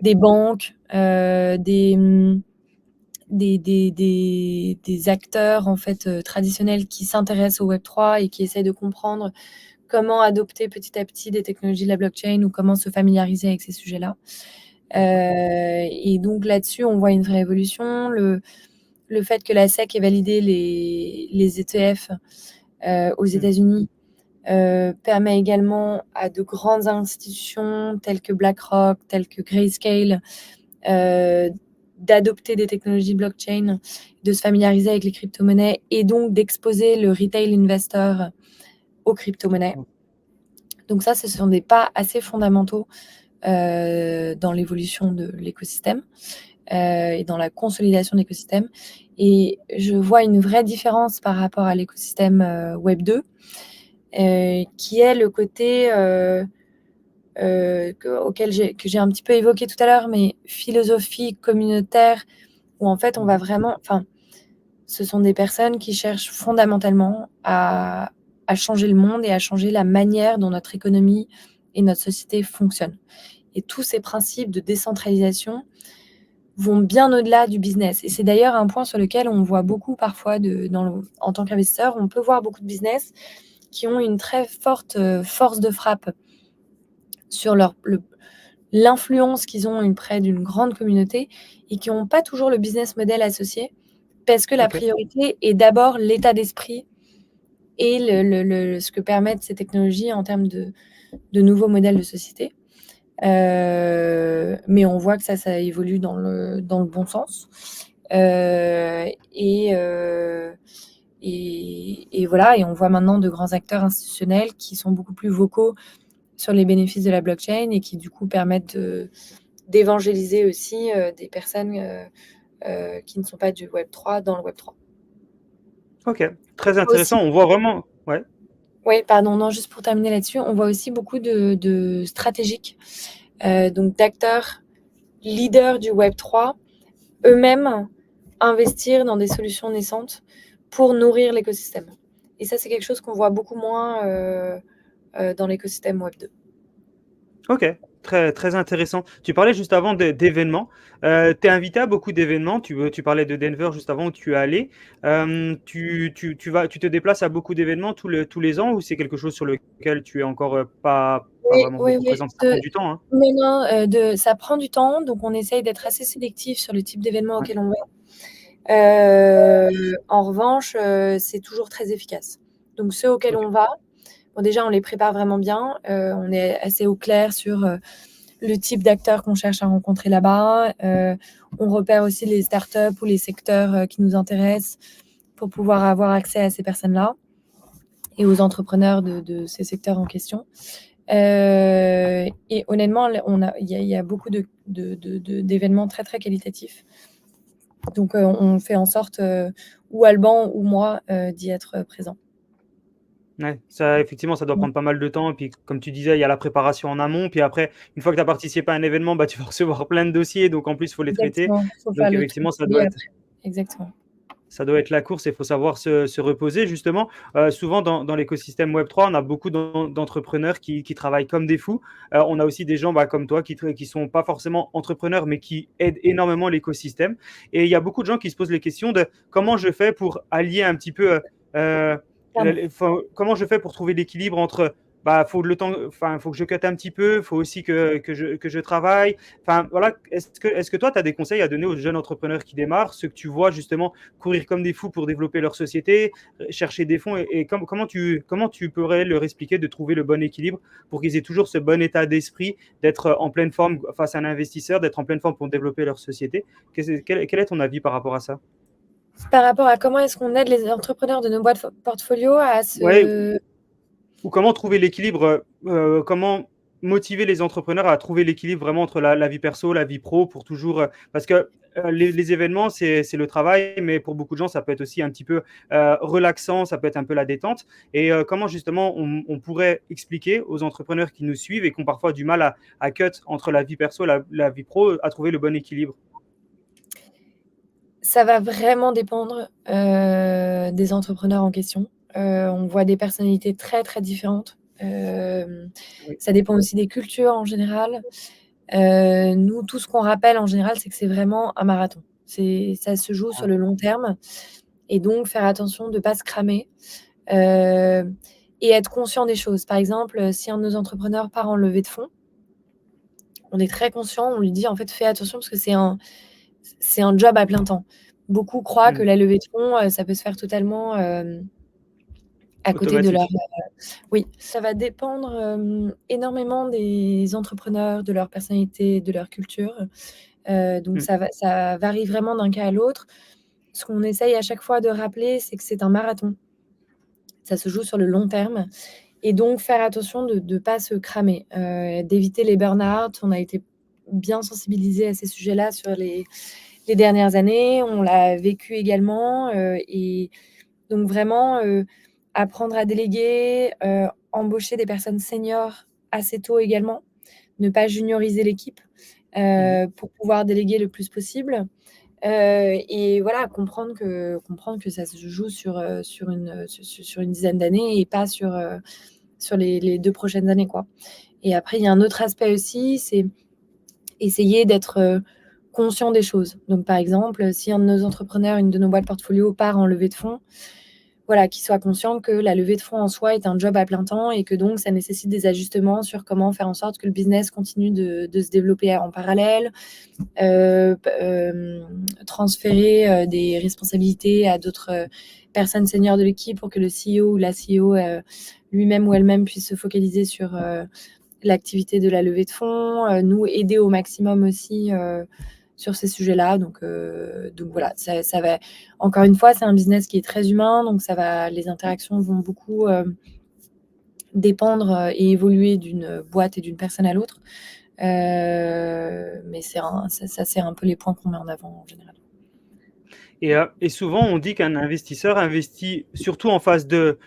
des banques, des acteurs en fait traditionnels qui s'intéressent au Web3 et qui essayent de comprendre comment adopter petit à petit des technologies de la blockchain ou comment se familiariser avec ces sujets-là. Et donc là-dessus, on voit une vraie évolution. Le fait que la SEC ait validé les ETF aux États-Unis permet également à de grandes institutions telles que BlackRock, telles que Grayscale, d'adopter des technologies blockchain, de se familiariser avec les crypto-monnaies et donc d'exposer le retail investor aux crypto-monnaies. Donc ça, ce sont des pas assez fondamentaux dans l'évolution de l'écosystème et dans la consolidation de l'écosystème. Et je vois une vraie différence par rapport à l'écosystème Web 2, qui est le côté auquel que j'ai un petit peu évoqué tout à l'heure, mais philosophie communautaire, où en fait on va vraiment, enfin, ce sont des personnes qui cherchent fondamentalement à changer le monde et à changer la manière dont notre économie et notre société fonctionnent. Et tous ces principes de décentralisation vont bien au-delà du business. Et c'est d'ailleurs un point sur lequel on voit beaucoup parfois, en tant qu'investisseur, on peut voir beaucoup de business qui ont une très forte force de frappe sur l'influence qu'ils ont auprès d'une grande communauté et qui n'ont pas toujours le business model associé, parce que la priorité est d'abord l'état d'esprit et ce que permettent ces technologies en termes de nouveaux modèles de société. Mais on voit que ça évolue dans le bon sens. Et voilà, et on voit maintenant de grands acteurs institutionnels qui sont beaucoup plus vocaux sur les bénéfices de la blockchain et qui du coup permettent d'évangéliser aussi des personnes qui ne sont pas du Web3 dans le Web3. Ok, très Aussi, intéressant. On voit vraiment. Ouais. oui, pardon, non, juste pour terminer là-dessus, on voit aussi beaucoup de stratégiques, donc d'acteurs leaders du Web3, eux-mêmes investir dans des solutions naissantes pour nourrir l'écosystème. Et ça, c'est quelque chose qu'on voit beaucoup moins dans l'écosystème Web 2. Ok, très, très intéressant. Tu parlais juste avant d'événements. Tu es invité à beaucoup d'événements. Tu parlais de Denver juste avant où tu es allé. Tu te déplaces à beaucoup d'événements tous les ans ou c'est quelque chose sur lequel tu es encore pas Oui, vraiment oui, beaucoup oui. présente? Ça prend du temps, hein? Non, non, ça prend du temps, donc on essaye d'être assez sélectif sur le type d'événement Ouais. auquel on va. En revanche, c'est toujours très efficace. Donc ceux auxquels Ok. on va, bon, déjà, on les prépare vraiment bien. On est assez au clair sur le type d'acteurs qu'on cherche à rencontrer là-bas. On repère aussi les startups ou les secteurs qui nous intéressent pour pouvoir avoir accès à ces personnes-là et aux entrepreneurs de ces secteurs en question. Et honnêtement, il y a beaucoup d'événements très, très qualitatifs. Donc, on fait en sorte, ou Alban ou moi, d'y être présent. Ouais, ça, effectivement, ça doit prendre pas mal de temps. Et puis, comme tu disais, il y a la préparation en amont. Puis après, une fois que tu as participé à un événement, bah, tu vas recevoir plein de dossiers. Donc, en plus, il faut les traiter. Exactement, il faut faire Donc, le effectivement, tri après. Exactement. ça doit être la course et il faut savoir se reposer, justement. Souvent, dans l'écosystème Web3, on a beaucoup d'entrepreneurs qui travaillent comme des fous. On a aussi des gens comme toi qui sont pas forcément entrepreneurs, mais qui aident énormément l'écosystème. Et il y a beaucoup de gens qui se posent les questions de comment je fais pour allier un petit peu, Clairement. comment je fais pour trouver l'équilibre entre faut le temps, enfin, faut que je cut un petit peu, faut aussi que je travaille. Enfin, voilà, est-ce que toi, tu as des conseils à donner aux jeunes entrepreneurs qui démarrent, ceux que tu vois justement courir comme des fous pour développer leur société, chercher des fonds, et comment tu pourrais leur expliquer de trouver le bon équilibre pour qu'ils aient toujours ce bon état d'esprit, d'être en pleine forme face à un investisseur, d'être en pleine forme pour développer leur société? Quel est ton avis par rapport à ça? Par rapport à comment est-ce qu'on aide les entrepreneurs de nos boîtes portfolio à Ouais, se... ou comment trouver l'équilibre, comment motiver les entrepreneurs à trouver l'équilibre vraiment entre la vie perso, la vie pro, pour toujours, parce que les événements, c'est le travail, mais pour beaucoup de gens, ça peut être aussi un petit peu relaxant, ça peut être un peu la détente. Et comment justement on pourrait expliquer aux entrepreneurs qui nous suivent et qui ont parfois du mal à cut entre la vie perso et la vie pro, à trouver le bon équilibre? Ça va vraiment dépendre, des entrepreneurs en question. On voit des personnalités très, très différentes. Oui. Ça dépend aussi des cultures en général. Nous, tout ce qu'on rappelle en général, c'est que c'est vraiment un marathon. Ça se joue sur Ah, le long terme et donc faire attention de ne pas se cramer, heu et être conscient des choses. Par exemple, si un de nos entrepreneurs part en levée de fonds, on est très conscient, on lui dit: «En fait, fais attention parce que c'est un job à plein temps». Beaucoup croient que mmh, la levée de fonds, ça peut se faire totalement, à côté de leur automatique. oui, ça va dépendre, énormément des entrepreneurs, de leur personnalité, de leur culture. Donc Mmh, ça varie vraiment d'un cas à l'autre. Ce qu'on essaye à chaque fois de rappeler, c'est que c'est un marathon. Ça se joue sur le long terme et donc faire attention de ne pas se cramer, d'éviter les burn-out. On a été bien sensibilisés à ces sujets-là sur les dernières années. On l'a vécu également, et donc vraiment, apprendre à déléguer, embaucher des personnes seniors assez tôt également, ne pas junioriser l'équipe, mmh. pour pouvoir déléguer le plus possible. Et voilà, comprendre que ça se joue sur une dizaine d'années et pas sur les 2 prochaines années, quoi. Et après, il y a un autre aspect aussi, c'est essayer d'être, conscient des choses. Donc par exemple, si un de nos entrepreneurs, une de nos boîtes portfolio part en levée de fonds, voilà, qu'ils soient conscients que la levée de fonds en soi est un job à plein temps et que donc ça nécessite des ajustements sur comment faire en sorte que le business continue de se développer en parallèle, transférer des responsabilités à d'autres personnes seniors de l'équipe pour que le CEO ou la CEO lui-même ou elle-même puisse se focaliser sur l'activité de la levée de fonds, nous aider au maximum aussi sur ces sujets-là. Donc voilà, ça va. Encore une fois, c'est un business qui est très humain, donc les interactions vont beaucoup dépendre et évoluer d'une boîte et d'une personne à l'autre. Mais ça, c'est un peu les points qu'on met en avant en général. Et souvent, on dit qu'un investisseur investit surtout en phase de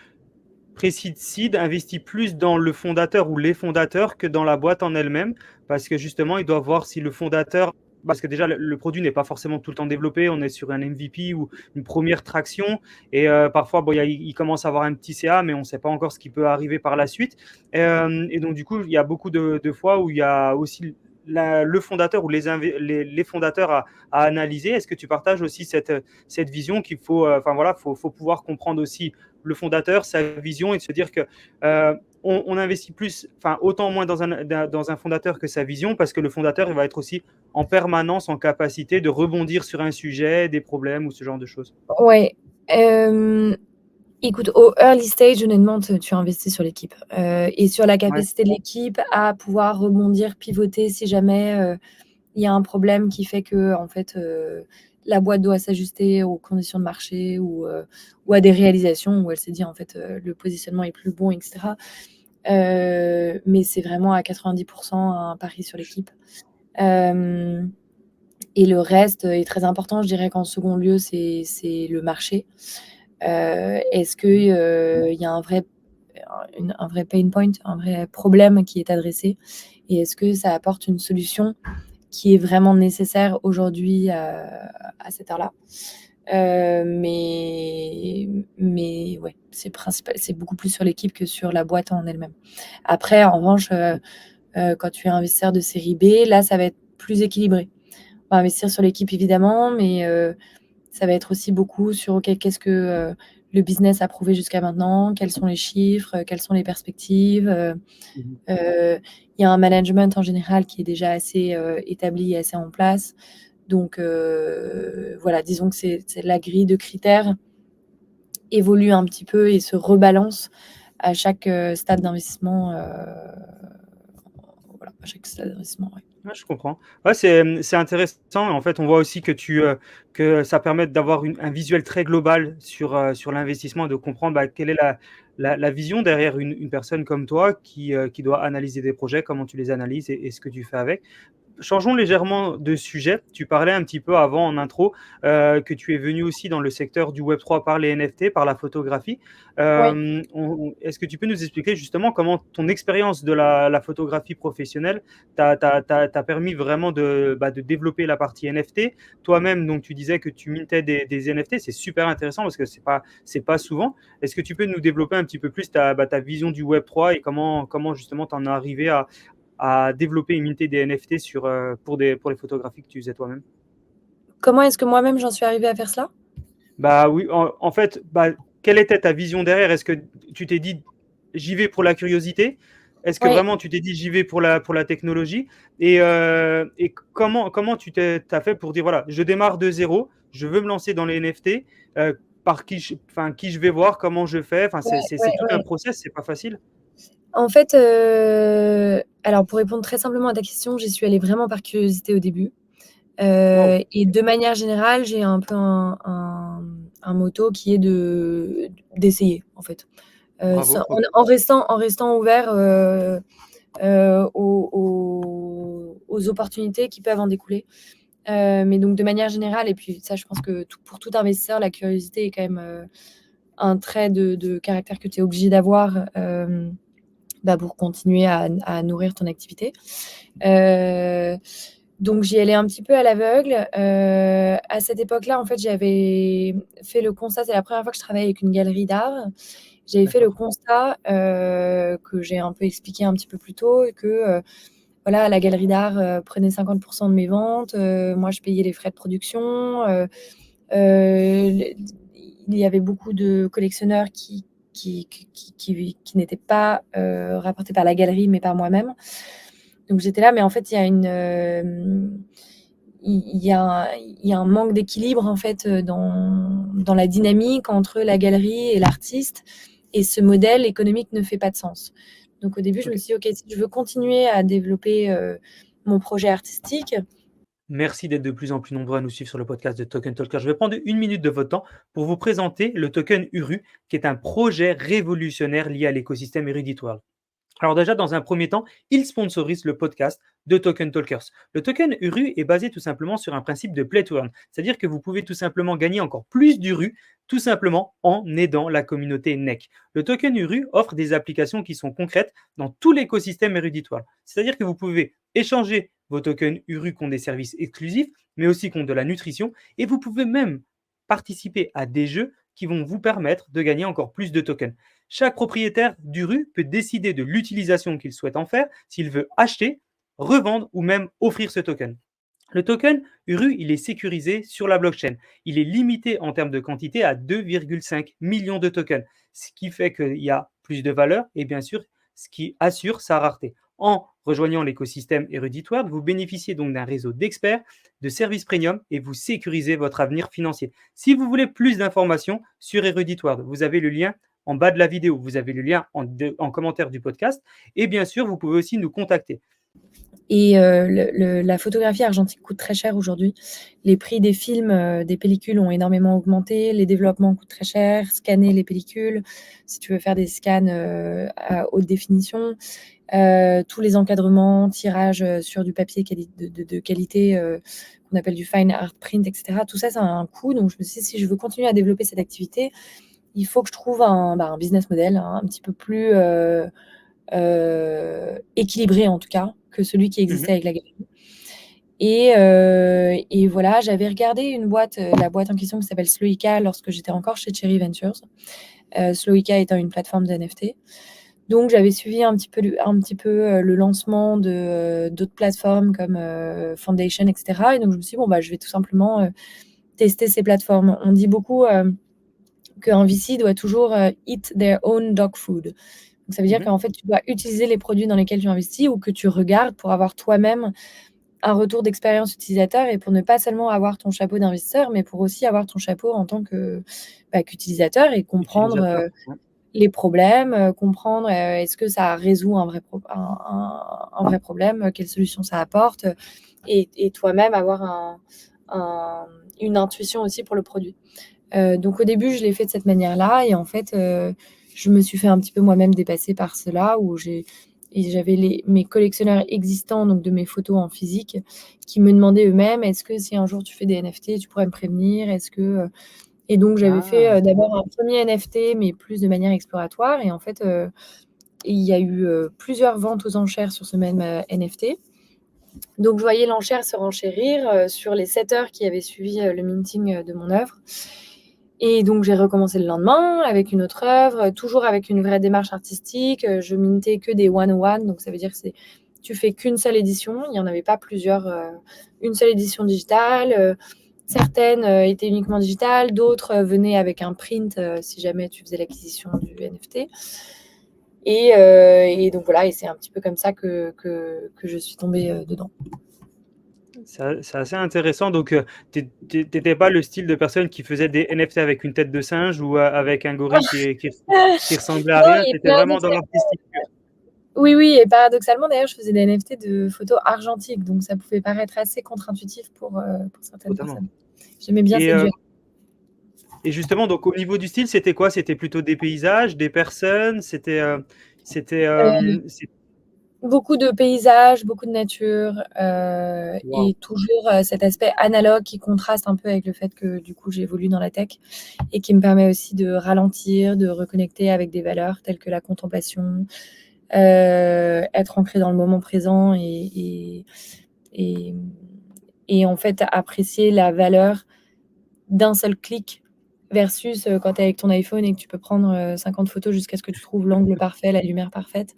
Précide Seed investit plus dans le fondateur ou les fondateurs que dans la boîte en elle-même, parce que justement, il doit voir si le fondateur, parce que déjà, le produit n'est pas forcément tout le temps développé, on est sur un MVP ou une première traction, et parfois, bon, il commence à avoir un petit CA, mais on ne sait pas encore ce qui peut arriver par la suite. Et donc, du coup, il y a beaucoup de fois où il y a aussi le fondateur ou les fondateurs à analyser. Est-ce que tu partages aussi cette vision qu'il faut, enfin voilà, faut pouvoir comprendre aussi le fondateur, sa vision et de se dire que on investit plus, enfin autant moins dans un fondateur que sa vision, parce que le fondateur il va être aussi en permanence en capacité de rebondir sur un sujet, des problèmes ou ce genre de choses. Ouais. Écoute, au early stage, honnêtement, tu investis sur l'équipe, et sur la Ouais. capacité de l'équipe à pouvoir rebondir, pivoter si jamais, il y a un problème qui fait que en fait, la boîte doit s'ajuster aux conditions de marché ou à des réalisations où elle s'est dit: «En fait, le positionnement est plus bon» et cetera. Mais c'est vraiment à 90 un pari sur l'équipe. Hem Et le reste est très important. Je dirais qu'en second lieu, c'est le marché. Est-ce que, il y a un vrai pain point, un vrai problème qui est adressé? Et est-ce que ça apporte une solution qui est vraiment nécessaire aujourd'hui, à cette heure-là? Mais ouais, c'est beaucoup plus sur l'équipe que sur la boîte en elle-même. Après, en revanche, quand tu es investisseur de série B, là, ça va être plus équilibré. On va investir sur l'équipe évidemment, mais ça va être aussi beaucoup sur OK, qu'est-ce que, le business a prouvé jusqu'à maintenant? Quels sont les chiffres? Quelles sont les perspectives? Mhm. Il y a un management en général qui est déjà assez, établi et assez en place. Donc voilà, disons que c'est la grille de critères évolue un petit peu et se rebalance à chaque, stade d'investissement, voilà, à chaque stade d'investissement, ouais. Ouais, je comprends. Ouais, c'est intéressant. En fait, on voit aussi que ça permet d'avoir un visuel très global sur l'investissement, de comprendre quelle est la vision derrière une personne comme toi qui doit analyser des projets, comment tu les analyses et ce que tu fais avec. changeons légèrement de sujet. Tu parlais un petit peu avant en intro que tu es venu aussi dans le secteur du Web3 par les NFT, par la photographie. Ouais. Est-ce que tu peux nous expliquer justement comment ton expérience de la photographie professionnelle t'a permis vraiment de développer la partie NFT? Toi-même, donc tu disais que tu mintais des NFT, c'est super intéressant parce que c'est pas souvent. Est-ce que tu peux nous développer un petit peu plus ta vision du Web3 et comment justement tu en es arrivé à développer et minter des NFT pour les photographies que tu faisais toi-même? Comment est-ce que moi-même j'en suis arrivée à faire cela? Bah oui, en fait, bah, quelle était ta vision derrière? Est-ce que tu t'es dit, j'y vais pour la curiosité? Est-ce que Ouais, vraiment tu t'es dit, j'y vais pour la technologie? Et comment t'as fait pour dire, voilà, je démarre de zéro, je veux me lancer dans les NFT, par qui je vais voir, comment je fais? Enfin, ouais, c'est ouais, tout un ouais. process, c'est pas facile. En fait, alors pour répondre très simplement à ta question, j'y suis allée vraiment par curiosité au début. Wow, Et de manière générale, j'ai un peu un motto qui est d'essayer, en fait. bravo, Ça, ok. en restant ouvert aux opportunités qui peuvent en découler. Mais donc de manière générale, et puis ça, je pense que pour tout investisseur, la curiosité est quand même un trait de caractère que tu es obligé d'avoir pour continuer à nourrir ton activité. Euh, donc j'y allais un petit peu à l'aveugle. À cette époque-là, en fait, j'avais fait le constat, c'est la première fois que je travaillais avec une galerie d'art. J'avais fait le D'accord. constat que j'ai un peu expliqué un petit peu plus tôt, que voilà, la galerie d'art prenait 50% de mes ventes. Moi, je payais les frais de production. Il y avait beaucoup de collectionneurs qui n'étaient pas rapportés par la galerie, mais par moi-même. Donc j'étais là, mais en fait, il y a un manque d'équilibre en fait dans la dynamique entre la galerie et l'artiste, et ce modèle économique ne fait pas de sens. Donc au début, je me Ok. suis dit, ok, si je veux continuer à développer mon projet artistique. Merci d'être de plus en plus nombreux à nous suivre sur le podcast de Token Talker. Je vais prendre une minute de votre temps pour vous présenter le token URU, qui est un projet révolutionnaire lié à l'écosystème Erudit World. Alors déjà, dans un premier temps, il sponsorise le podcast de Token Talkers. Le token URU est basé tout simplement sur un principe de play to earn, c'est-à-dire que vous pouvez tout simplement gagner encore plus d'URU tout simplement en aidant la communauté NEC. Le token URU offre des applications qui sont concrètes dans tout l'écosystème Erudit World, c'est-à-dire que vous pouvez échanger vos tokens URU contre des services exclusifs, mais aussi contre de la nutrition, et vous pouvez même participer à des jeux qui vont vous permettre de gagner encore plus de tokens. Chaque propriétaire d'URU peut décider de l'utilisation qu'il souhaite en faire, s'il veut acheter, revendre ou même offrir ce token. Le token URU, il est sécurisé sur la blockchain. Il est limité en termes de quantité à 2,5 millions de tokens, ce qui fait qu'il y a plus de valeur et bien sûr, ce qui assure sa rareté. En rejoignant l'écosystème Erudit World, vous bénéficiez donc d'un réseau d'experts, de services premium et vous sécurisez votre avenir financier. Si vous voulez plus d'informations sur Erudit World, vous avez le lien en bas de la vidéo, vous avez le lien en commentaire du podcast et bien sûr, vous pouvez aussi nous contacter. Et la photographie argentique coûte très cher aujourd'hui. Les prix des films, des pellicules ont énormément augmenté. Les développements coûtent très cher. Scanner les pellicules, si tu veux faire des scans à haute définition. Tous les encadrements, tirages sur du papier de qualité qu'on appelle du fine art print, etc. Tout ça, ça a un coût. Donc je me suis dit, si je veux continuer à développer cette activité, il faut que je trouve un business model un petit peu plus équilibré, en tout cas, que celui qui Mhm. existait avec la galerie. Et voilà, j'avais regardé une boîte, la boîte en question qui s'appelle Sloika lorsque j'étais encore chez Cherry Ventures. Sloika étant une plateforme de NFT. Donc j'avais suivi un petit peu le lancement d'autres plateformes comme Foundation, etc. Et donc je me suis dit, bon, bah, je vais tout simplement tester ces plateformes. On dit beaucoup qu'un VC doit toujours eat their own dog food. Donc ça veut dire Mhm. qu'en fait, tu dois utiliser les produits dans lesquels tu investis ou que tu regardes pour avoir toi-même un retour d'expérience utilisateur, et pour ne pas seulement avoir ton chapeau d'investisseur, mais pour aussi avoir ton chapeau en tant qu'utilisateur et comprendre Utilisateur. Ouais. les problèmes, comprendre est-ce que ça résout un vrai problème, quelle solution ça apporte, et toi-même avoir une intuition aussi pour le produit. Donc au début, je l'ai fait de cette manière-là, et en fait, je me suis fait un petit peu moi-même dépasser par cela, où j'ai et j'avais mes collectionneurs existants, donc de mes photos en physique, qui me demandaient eux-mêmes: «Est-ce que si un jour tu fais des NFT, tu pourrais me prévenir? Est-ce que» et donc j'avais fait, Ah! d'abord un premier NFT, mais plus de manière exploratoire et en fait, il y a eu, plusieurs ventes aux enchères sur ce même, NFT. Donc je voyais l'enchère se renchérir, sur les 7 heures qui avaient suivi, le minting, de mon œuvre et donc j'ai recommencé le lendemain avec une autre œuvre, toujours avec une vraie démarche artistique, je mintais que des one one, donc ça veut dire que tu fais qu'une seule édition, il n'y en avait pas plusieurs, une seule édition digitale, certaines, étaient uniquement digitales, d'autres, venaient avec un print, si jamais tu faisais l'acquisition du NFT et donc voilà et c'est un petit peu comme ça que je suis tombée, dedans. C'est assez intéressant. Donc, tu pas le style de personne qui faisait des NFT avec une tête de singe ou avec un gorille qui ressemblait à Non rien. et Tu étais vraiment dans paradoxalement l'artistique pur. oui, oui et paradoxalement d'ailleurs, je faisais des NFT de photos argentiques, donc ça pouvait paraître assez contre-intuitif pour certaines Totalement. personnes. J'aimais bien Et, cette heu, dualité. et justement, donc au niveau du style, c'était quoi? C'était plutôt des paysages, des personnes? C'était, c'est Beaucoup de paysages, beaucoup de nature, waouh! et toujours, cet aspect analogue qui contraste un peu avec le fait que, du coup, j'évolue dans la tech et qui me permet aussi de ralentir, de reconnecter avec des valeurs telles que la contemplation, être ancré dans le moment présent et et en fait, apprécier la valeur d'un seul clic versus, quand tu es avec ton iPhone et que tu peux prendre, 50 photos jusqu'à ce que tu trouves l'angle parfait, la lumière parfaite.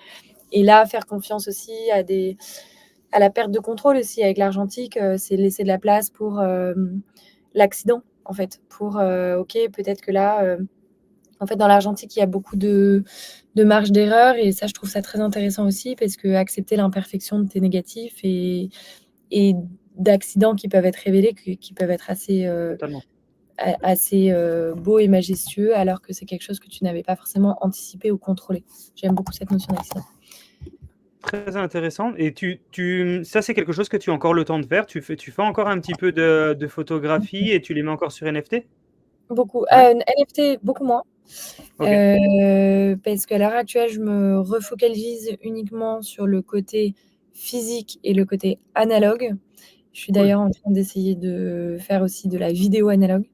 Et là, faire confiance aussi à la perte de contrôle aussi avec l'argentique, c'est laisser de la place pour, l'accident, en fait. Pour, OK, peut-être que là, en fait, dans l'argentique, il y a beaucoup de marge d'erreur et ça, je trouve ça très intéressant aussi parce qu'accepter l'imperfection de tes négatifs et d'accidents qui peuvent être révélés, qui peuvent être assez, Totalement. assez, beaux et majestueux alors que c'est quelque chose que tu n'avais pas forcément anticipé ou contrôlé. J'aime beaucoup cette notion d'accident. Très intéressant. Et ça, c'est quelque chose que tu as encore le temps de faire? Tu fais encore un petit peu de photographie et tu les mets encore sur NFT? Beaucoup, Ouais? NFT beaucoup moins, OK. parce qu'à l'heure actuelle, je me refocalise uniquement sur le côté physique et le côté analogue. Je suis Cool. d'ailleurs en train d'essayer de faire aussi de la vidéo analogue.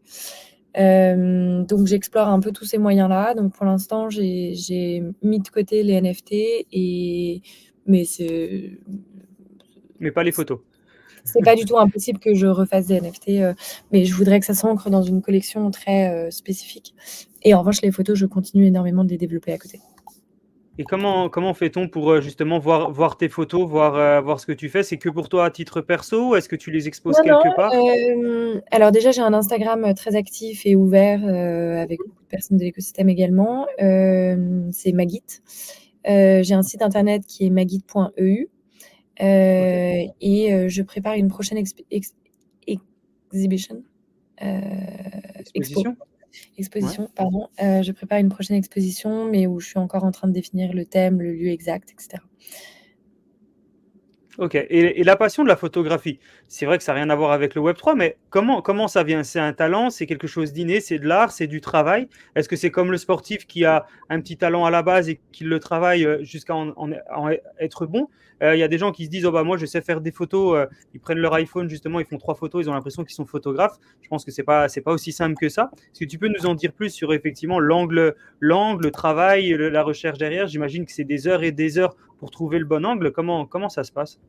Donc j'explore un peu tous ces moyens-là. Donc pour l'instant, j'ai mis de côté les NFT mais Mais pas les photos. c'est pas du tout impossible que je refasse des NFT, mais je voudrais que ça s'ancre dans une collection très, spécifique et en revanche, les photos, je continue énormément de les développer à côté. Et comment fait-on pour, justement voir tes photos, voir ce que tu fais? C'est que pour toi à titre perso ou est-ce que tu les exposes Non, non, quelque part? alors déjà, j'ai un Instagram, très actif et ouvert, avec beaucoup de personnes de l'écosystème également. C'est Magit. J'ai un site internet qui est magit.eu, OK. je prépare une prochaine exhibition, heu, expo. Exposition? Ouais. Exposition, pardon. Je prépare une prochaine exposition, mais où je suis encore en train de définir le thème, le lieu exact, et cetera. OK, et la passion de la photographie, c'est vrai que ça a rien à voir avec le Web3, mais comment ça vient? C'est un talent? C'est quelque chose d'inné? C'est de l'art? C'est du travail? Est-ce que c'est comme le sportif qui a un petit talent à la base et qui le travaille, jusqu'à en être bon? Il y a des gens qui se disent: «Oh bah, moi je sais faire des photos», ils prennent leur iPhone justement, ils font 3 photos, ils ont l'impression qu'ils sont photographes. Je pense que c'est pas aussi simple que ça. Est-ce que tu peux nous en dire plus sur effectivement l'angle, le travail, la recherche derrière? J'imagine que c'est des heures et des heures pour trouver le bon angle. Comment ça se passe?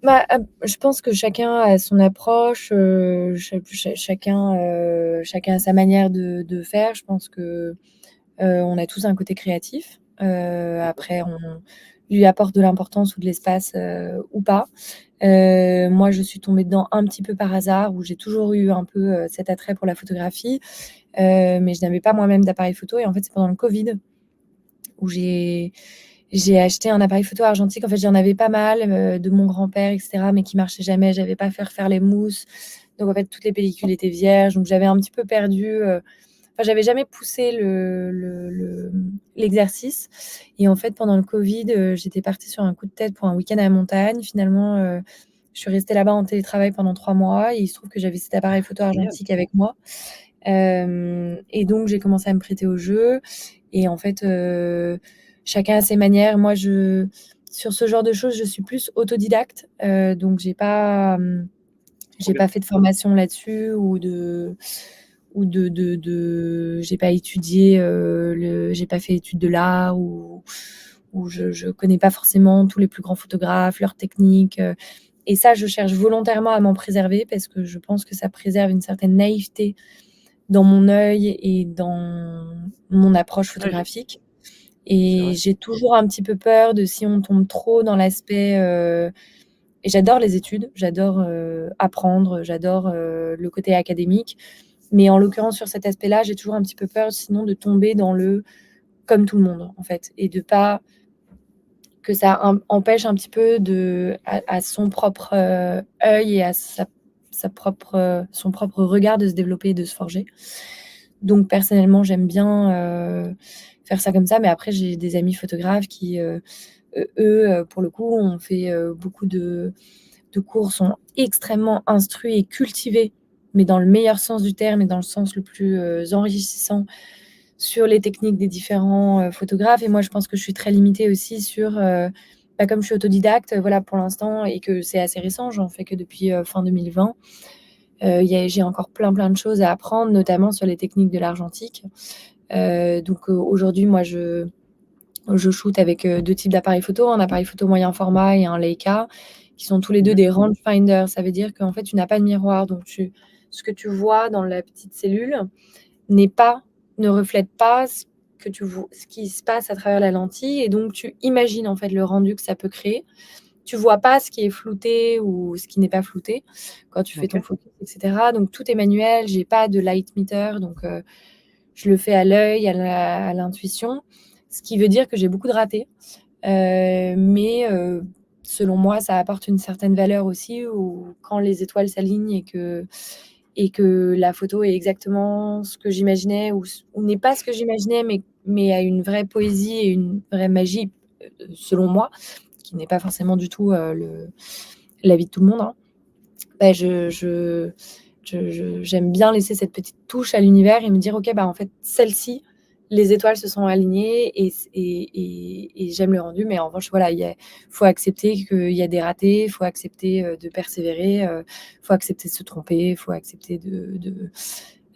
Bah, je pense que chacun a son approche, chacun a sa manière de faire. Je pense que, on a tous un côté créatif. Après on lui apporte de l'importance ou de l'espace, ou pas. Moi, je suis tombée dedans un petit peu par hasard, où j'ai toujours eu un peu, cet attrait pour la photographie, mais je n'avais pas moi-même d'appareil photo et en fait, c'est pendant le covid où j'ai acheté un appareil photo argentique. En fait, j'en avais pas mal, de mon grand-père et cetera, mais qui marchaient jamais. J'avais pas fait refaire les mousses. Donc en fait, toutes les pellicules étaient vierges. Donc j'avais un petit peu perdu, enfin, j'avais jamais poussé l'exercice et en fait, pendant le covid, j'étais partie sur un coup de tête pour un week-end à la montagne. Finalement, je suis restée là-bas en télétravail pendant 3 mois et il se trouve que j'avais cet appareil photo Génial. argentique avec moi. Et donc j'ai commencé à me prêter au jeu et en fait, chacun a ses manières. Moi, sur ce genre de choses, je suis plus autodidacte, donc Trop j'ai bien. pas fait de formation là-dessus j'ai pas étudié, j'ai pas fait études de l'art ou je connais pas forcément tous les plus grands photographes, leurs techniques, et ça, je cherche volontairement à m'en préserver parce que je pense que ça préserve une certaine naïveté dans mon œil et dans mon approche Ouais, photographique, c'est et vrai. j'ai toujours un petit peu peur de si on tombe trop dans l'aspect, et j'adore les études, j'adore, apprendre, j'adore, le côté académique, mais en l'occurrence sur cet aspect-là, j'ai toujours un petit peu peur sinon de tomber dans le comme tout le monde, en fait, et de pas que ça empêche un petit peu à son propre œil et à son propre regard de se développer et de se forger. Donc personnellement, j'aime bien faire ça comme ça, mais après j'ai des amis photographes qui, eux, pour le coup, ont fait beaucoup de cours, sont extrêmement instruits et cultivés, mais dans le meilleur sens du terme et dans le sens le plus enrichissant sur les techniques des différents photographes. Et moi, je pense que je suis très limitée aussi sur, comme je suis autodidacte, voilà, pour l'instant, et que c'est assez récent, j'en fais que depuis fin 2020. J'ai encore plein de choses à apprendre, notamment sur les techniques de l'argentique. Donc aujourd'hui, moi, je shoote avec deux types d'appareils photo, un appareil photo moyen format et un Leica, qui sont tous les deux Mmh. des rangefinders. Ça veut dire qu'en fait, tu n'as pas de miroir, donc ce que tu vois dans la petite cellule n'est pas ne reflète pas ce qui se passe à travers la lentille, et donc tu imagines en fait le rendu que ça peut créer. Tu vois pas ce qui est flouté ou ce qui n'est pas flouté quand tu fais ton OK. focus, et cetera. Donc tout est manuel, j'ai pas de light meter, donc je le fais à l'œil, à l'intuition, ce qui veut dire que j'ai beaucoup de ratés. Mais selon moi, ça apporte une certaine valeur aussi, où quand les étoiles s'alignent et que la photo est exactement ce que j'imaginais ou n'est pas ce que j'imaginais, mais a une vraie poésie et une vraie magie, selon moi, qui n'est pas forcément du tout l'avis de tout le monde, hein. Bah, j'aime bien laisser cette petite touche à l'univers et me dire: «OK, bah, en fait, celle-ci, les étoiles se sont alignées et j'aime le rendu». Mais en revanche, voilà, il faut accepter qu'il y a des ratés, il faut accepter, de persévérer, faut accepter de se tromper, il faut accepter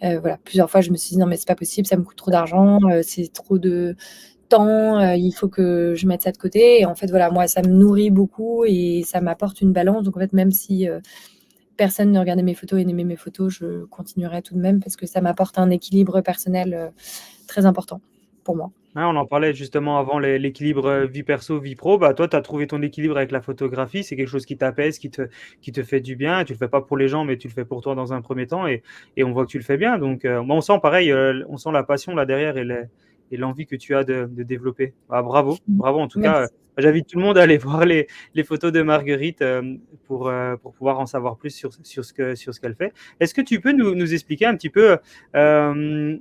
voilà. Plusieurs fois, je me suis dit: «Non, mais c'est pas possible, ça me coûte trop d'argent, c'est trop de temps, il faut que je mette ça de côté». Et en fait, voilà, moi, ça me nourrit beaucoup et ça m'apporte une balance. Donc en fait, même si, personne ne regardait mes photos et n'aimait mes photos, je continuerai tout de même parce que ça m'apporte un équilibre personnel, très important pour moi. Ouais, on en parlait justement avant l'équilibre, vie perso, vie pro. Bah, toi, tu as trouvé ton équilibre avec la photographie. C'est quelque chose qui t'apaise, qui te fait du bien. Tu le fais pas pour les gens, mais tu le fais pour toi dans un premier temps et on voit que tu le fais bien. Donc, moi, on sent pareil, on sent la passion là derrière et l'envie que tu as de développer. Ah, bravo, bravo en tout cas, Merci. j'invite tout le monde à aller voir les photos de Marguerite, pour pouvoir en savoir plus sur ce qu'elle fait. Est-ce que tu peux nous expliquer un petit peu, hem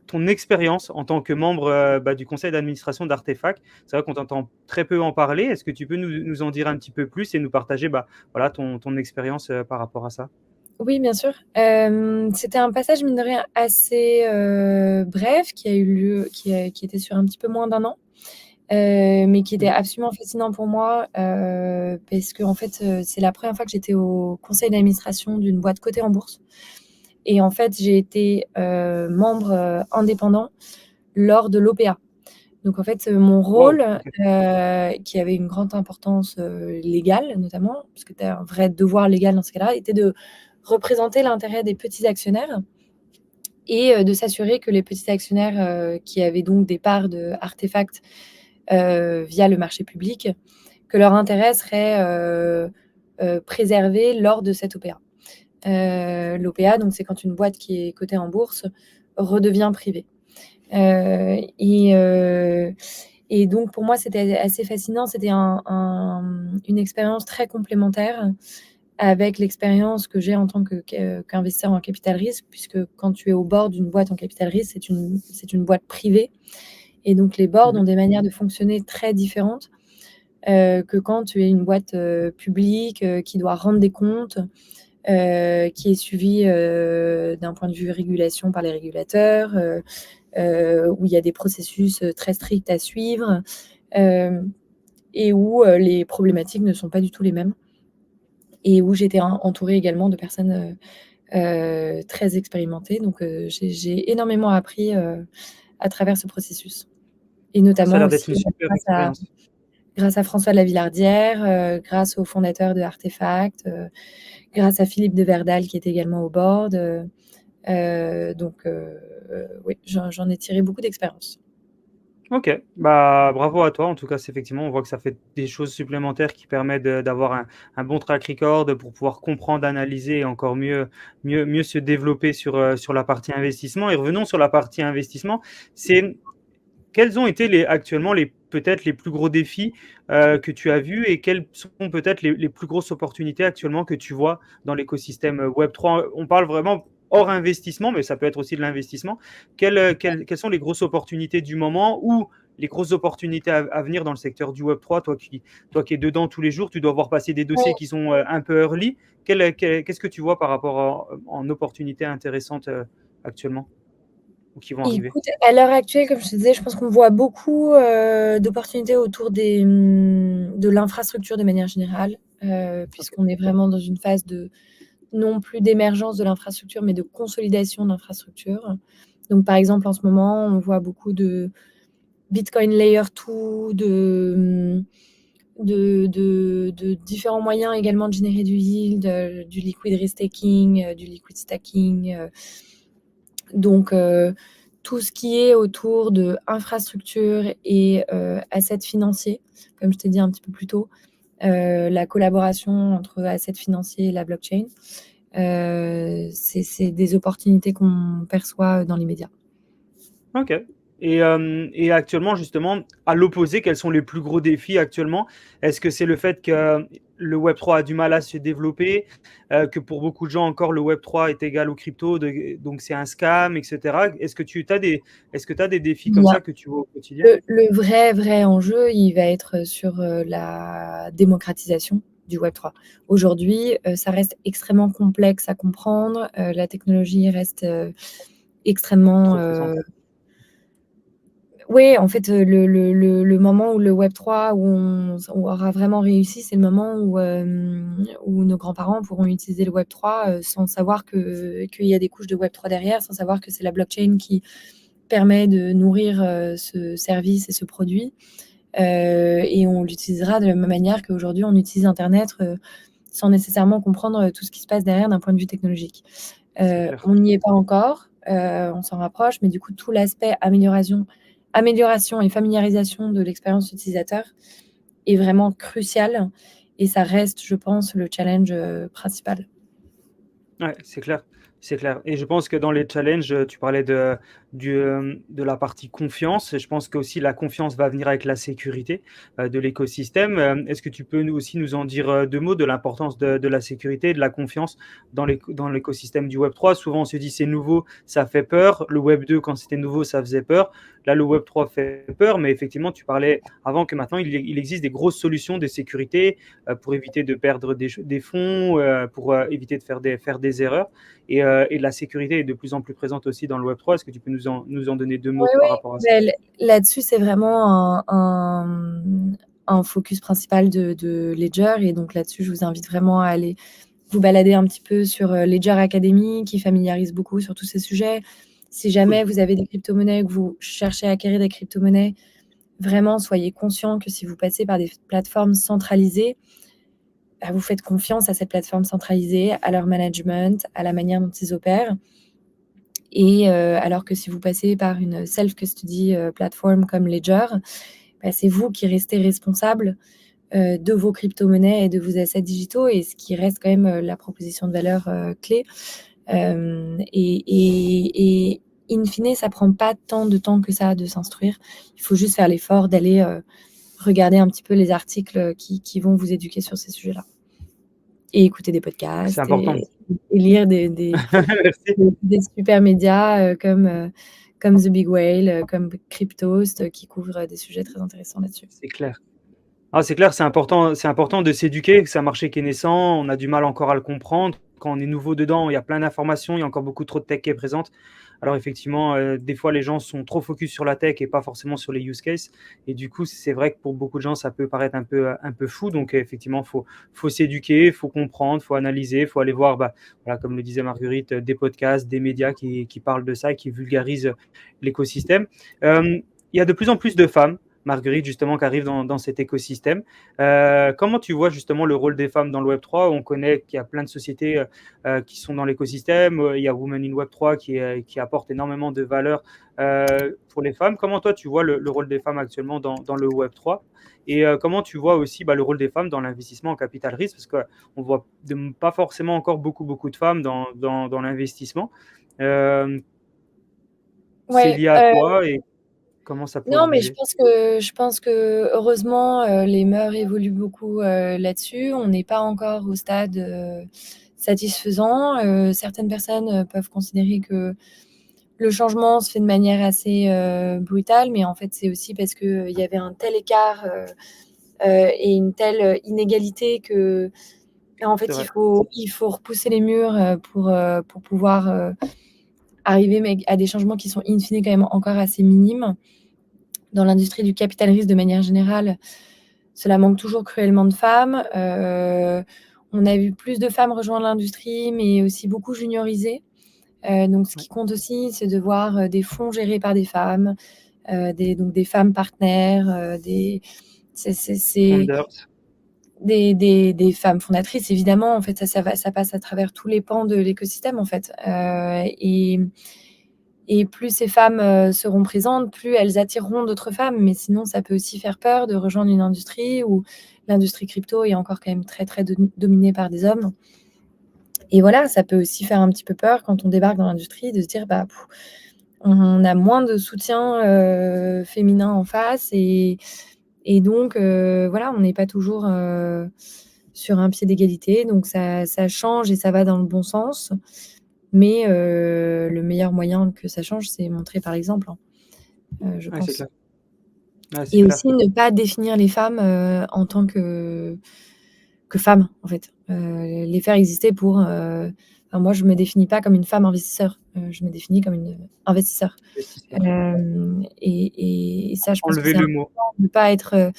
ton expérience en tant que membre, du conseil d'administration d'Artefact? C'est vrai qu'on t'entend très peu en parler. Est-ce que tu peux nous en dire un petit peu plus et nous partager, voilà, ton expérience, par rapport à ça? Oui, bien sûr. C'était un passage, mine de rien, assez, bref, qui a eu lieu qui était sur un petit peu moins d'1 an, mais qui était Mmh. absolument fascinant pour moi, parce qu'en fait, c'est la première fois que j'étais au conseil d'administration d'une boîte cotée en bourse. Et en fait, j'ai été, membre, indépendant lors de l'OPA. Donc en fait, mon Waouh! rôle, OK. qui avait une grande importance, légale notamment, parce que tu as un vrai devoir légal dans ce cas-là, était de représenter l'intérêt des petits actionnaires et de s'assurer que les petits actionnaires, qui avaient donc des parts d'Artefact, via le marché public, que leur intérêt serait, préservé lors de cette OPA. L'OPA, donc c'est quand une boîte qui est cotée en bourse redevient privée. Heu et heu et donc pour moi, c'était assez fascinant. C'était une expérience très complémentaire avec l'expérience que j'ai en tant qu'investisseur en capital risque, puisque quand tu es au bord d'une boîte en capital risque, c'est une boîte privée, et donc les boards ont Mmh. des manières de fonctionner très différentes, que quand tu es une boîte, publique, qui doit rendre des comptes, qui est suivie, d'un point de vue régulation par les régulateurs, où il y a des processus, très stricts à suivre. Hem et où les problématiques ne sont pas du tout les mêmes et où j'étais entourée également de personnes très expérimentées. Donc j'ai énormément appris à travers ce processus et Ça a notamment l'air d'être aussi une super grâce à expérience. grâce à François de la Villardière, grâce au fondateur de Artefact, grâce à Philippe de Verdal qui était également au board, donc oui, j'en ai tiré beaucoup d'expérience. OK, bah, bravo à toi. En tout cas, c'est effectivement, on voit que ça fait des choses supplémentaires qui permettent d'avoir un bon track record pour pouvoir comprendre, analyser et encore mieux se développer sur la partie investissement. Et revenons sur la partie investissement. C'est Quels ont été actuellement peut-être les plus gros défis que tu as vus et quelles sont peut-être les plus grosses opportunités actuellement que tu vois dans l'écosystème Web3? On parle vraiment hors investissement, mais ça peut être aussi de l'investissement. Quelles sont les grosses opportunités du moment ou les grosses opportunités à venir dans le secteur du Web3? Toi qui es dedans tous les jours, tu dois voir passer des dossiers qui sont un peu early. Qu'est-ce que tu vois par rapport en opportunités intéressantes actuellement ou qui vont arriver? Écoute, à l'heure actuelle, comme je te disais, je pense qu'on voit beaucoup d'opportunités autour de l'infrastructure de manière générale, Ok. puisqu'on est vraiment dans une phase de non plus d'émergence de l'infrastructure, mais de consolidation d'infrastructure. Donc, par exemple, en ce moment, on voit beaucoup de Bitcoin Layer 2, de différents moyens également de générer du yield, du liquid restaking, du liquid stacking. Donc, tout ce qui est autour de infrastructure et assets financiers, comme je t'ai dit un petit peu plus tôt, la collaboration entre assets financiers et la blockchain, c'est des opportunités qu'on perçoit dans l'immédiat. OK. Et actuellement, justement, à l'opposé, quels sont les plus gros défis actuellement? Est-ce que c'est le fait que le Web3 a du mal à se développer, que pour beaucoup de gens encore le Web3 est égal au crypto, donc c'est un scam, etc. Est-ce que tu as des défis comme Bien. ça que tu vois au quotidien? Le vrai enjeu, il va être sur la démocratisation du Web3. Aujourd'hui, ça reste extrêmement complexe à comprendre. La technologie reste extrêmement Trop présente. oui, en fait, le moment où le Web3, où on aura vraiment réussi, c'est le moment où nos grands-parents pourront utiliser le Web3 sans savoir qu'il y a des couches de Web3 derrière, sans savoir que c'est la blockchain qui permet de nourrir ce service et ce produit. Et on l'utilisera de la même manière qu'aujourd'hui, on utilise Internet sans nécessairement comprendre tout ce qui se passe derrière d'un point de vue technologique. C'est clair. On n'y est pas encore, on s'en rapproche, mais du coup, tout l'aspect amélioration et familiarisation de l'expérience utilisateur est vraiment crucial et ça reste, je pense, le challenge principal. Ouais, c'est clair, c'est clair. Et je pense que dans les challenges, tu parlais de la partie confiance. Et je pense qu'aussi la confiance va venir avec la sécurité de l'écosystème. Est-ce que tu peux aussi nous en dire deux mots de l'importance de la sécurité et de la confiance dans l'écosystème du Web3? Souvent, on se dit c'est nouveau, ça fait peur. Le Web2, quand c'était nouveau, ça faisait peur. Là, le Web3 fait peur, mais effectivement, tu parlais avant que maintenant, il existe des grosses solutions de sécurité pour éviter de perdre des fonds, pour éviter de faire des erreurs. Et la sécurité est de plus en plus présente aussi dans le Web3. Est-ce que tu peux nous en donner deux Oui, mots par oui. rapport à ça? Là-dessus, c'est vraiment un focus principal de Ledger. Et donc là-dessus, je vous invite vraiment à aller vous balader un petit peu sur Ledger Academy, qui familiarise beaucoup sur tous ces sujets. Si Cool. jamais vous avez des crypto-monnaies, que vous cherchez à acquérir des crypto-monnaies, vraiment, soyez conscient que si vous passez par des plateformes centralisées, bah, vous faites confiance à cette plateforme centralisée, à leur management, à la manière dont ils opèrent. Et alors que si vous passez par une self-custody plateforme comme Ledger, bah, c'est vous qui restez responsable de vos crypto-monnaies et de vos assets digitaux et ce qui reste quand même la proposition de valeur clé. Et in fine, ça prend pas tant de temps que ça de s'instruire. Il faut juste faire l'effort d'aller regarder un petit peu les articles qui vont vous éduquer sur ces sujets-là. Et écouter des C'est podcasts important. et lire Merci. des super médias comme The Big Whale, comme Cryptost, qui couvrent des sujets très intéressants là-dessus. C'est clair. Ah, c'est clair, c'est important de s'éduquer, que c'est un marché qui est naissant, on a du mal encore à le comprendre. Quand on est nouveau dedans, il y a plein d'informations, il y a encore beaucoup trop de tech qui est présente. Alors effectivement, des fois, les gens sont trop focus sur la tech et pas forcément sur les use cases. Et du coup, c'est vrai que pour beaucoup de gens, ça peut paraître un peu fou. Donc effectivement, faut s'éduquer, faut comprendre, faut analyser, faut aller voir, bah, voilà, comme le disait Marguerite, des podcasts, des médias qui parlent de ça et qui vulgarisent l'écosystème. Il y a de plus en plus de femmes, Marguerite, justement, qui arrivent dans cet écosystème. Comment tu vois justement le rôle des femmes dans le Web3? On connaît qu'il y a plein de sociétés qui sont dans l'écosystème. Il y a Women in Web3 qui apporte énormément de valeur pour les femmes. Comment toi, tu vois le rôle des femmes actuellement dans le Web3? Et comment tu vois aussi bah, le rôle des femmes dans l'investissement en capital risque? Parce qu'on ne voit pas forcément encore beaucoup de femmes dans l'investissement. Euh, c'est Ouais, lié à quoi et comment ça pourrait non, mais je bouger? pense que heureusement, les mœurs évoluent beaucoup, là-dessus. On n'est pas encore au stade, satisfaisant. Certaines personnes, peuvent considérer que le changement se fait de manière assez, brutale, mais en fait, c'est aussi parce qu'il y avait un tel écart, et une telle inégalité que en C'est fait, vrai. il faut repousser les murs, pour pouvoir, arriver mais à des changements qui sont in fine quand même encore assez minimes. Dans l'industrie du capital risque de manière générale, cela manque toujours cruellement de femmes. On a vu plus de femmes rejoindre l'industrie, mais aussi beaucoup juniorisées. Donc ce Ouais. qui compte aussi, c'est de voir, des fonds gérés par des femmes, des femmes partenaires, c'est Founders. des femmes fondatrices évidemment. En fait, ça passe à travers tous les pans de l'écosystème, en fait. Et plus ces femmes, seront présentes, plus elles attireront d'autres femmes. Mais sinon, ça peut aussi faire peur de rejoindre une industrie où l'industrie crypto est encore quand même très, très dominée par des hommes. Et voilà, ça peut aussi faire un petit peu peur quand on débarque dans l'industrie de se dire, bah, on a moins de soutien, féminin en face et donc voilà, on n'est pas toujours, sur un pied d'égalité. Donc ça change et ça va dans le bon sens. Mais le meilleur moyen que ça change, c'est montrer par l'exemple, hein, je Ouais, c'est pense. clair. Ouais, c'est Et clair. aussi ne pas définir les femmes, en tant que femmes, en fait. Les faire exister pour, enfin moi je me définis pas comme une femme investisseur, je me définis comme une investisseur. Investisseur. Et ça, je pense que Enlever c'est le important mot. de pas être,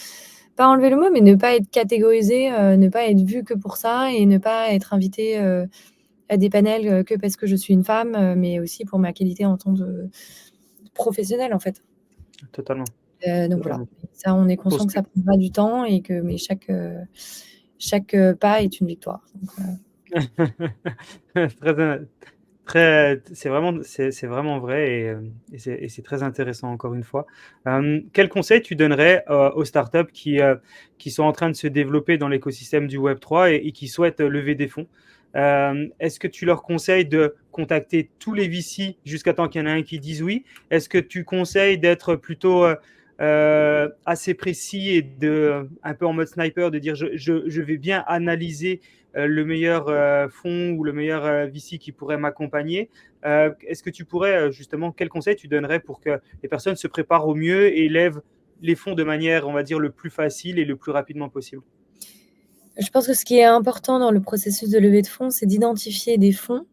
pas enlever le mot, mais ne pas être catégorisé, ne pas être vu que pour ça et ne pas être invité, à des panels, que parce que je suis une femme, mais aussi pour ma qualité en tant de professionnelle, en fait. Totalement. Donc voilà, Totalement. ça, on est Pour conscient que ce ça prendra du temps et que mais chaque, pas est une victoire. Donc Très, très, c'est vraiment vrai et c'est très intéressant encore une fois. Quel conseil tu donnerais aux startups qui sont en train de se développer dans l'écosystème du Web3 et qui souhaitent lever des fonds? Est-ce que tu leur conseilles de contacter tous les VC jusqu'à temps qu'il y en ait un qui dise oui? Est-ce que tu conseilles d'être plutôt assez précis et un peu en mode sniper, de dire je vais bien analyser le meilleur fonds ou le meilleur VC qui pourrait m'accompagner? Est-ce que tu pourrais justement, quel conseil tu donnerais pour que les personnes se préparent au mieux et lèvent les fonds de manière, on va dire, le plus facile et le plus rapidement possible? je pense que ce qui est important dans le processus de levée de fonds, c'est d'identifier des fonds,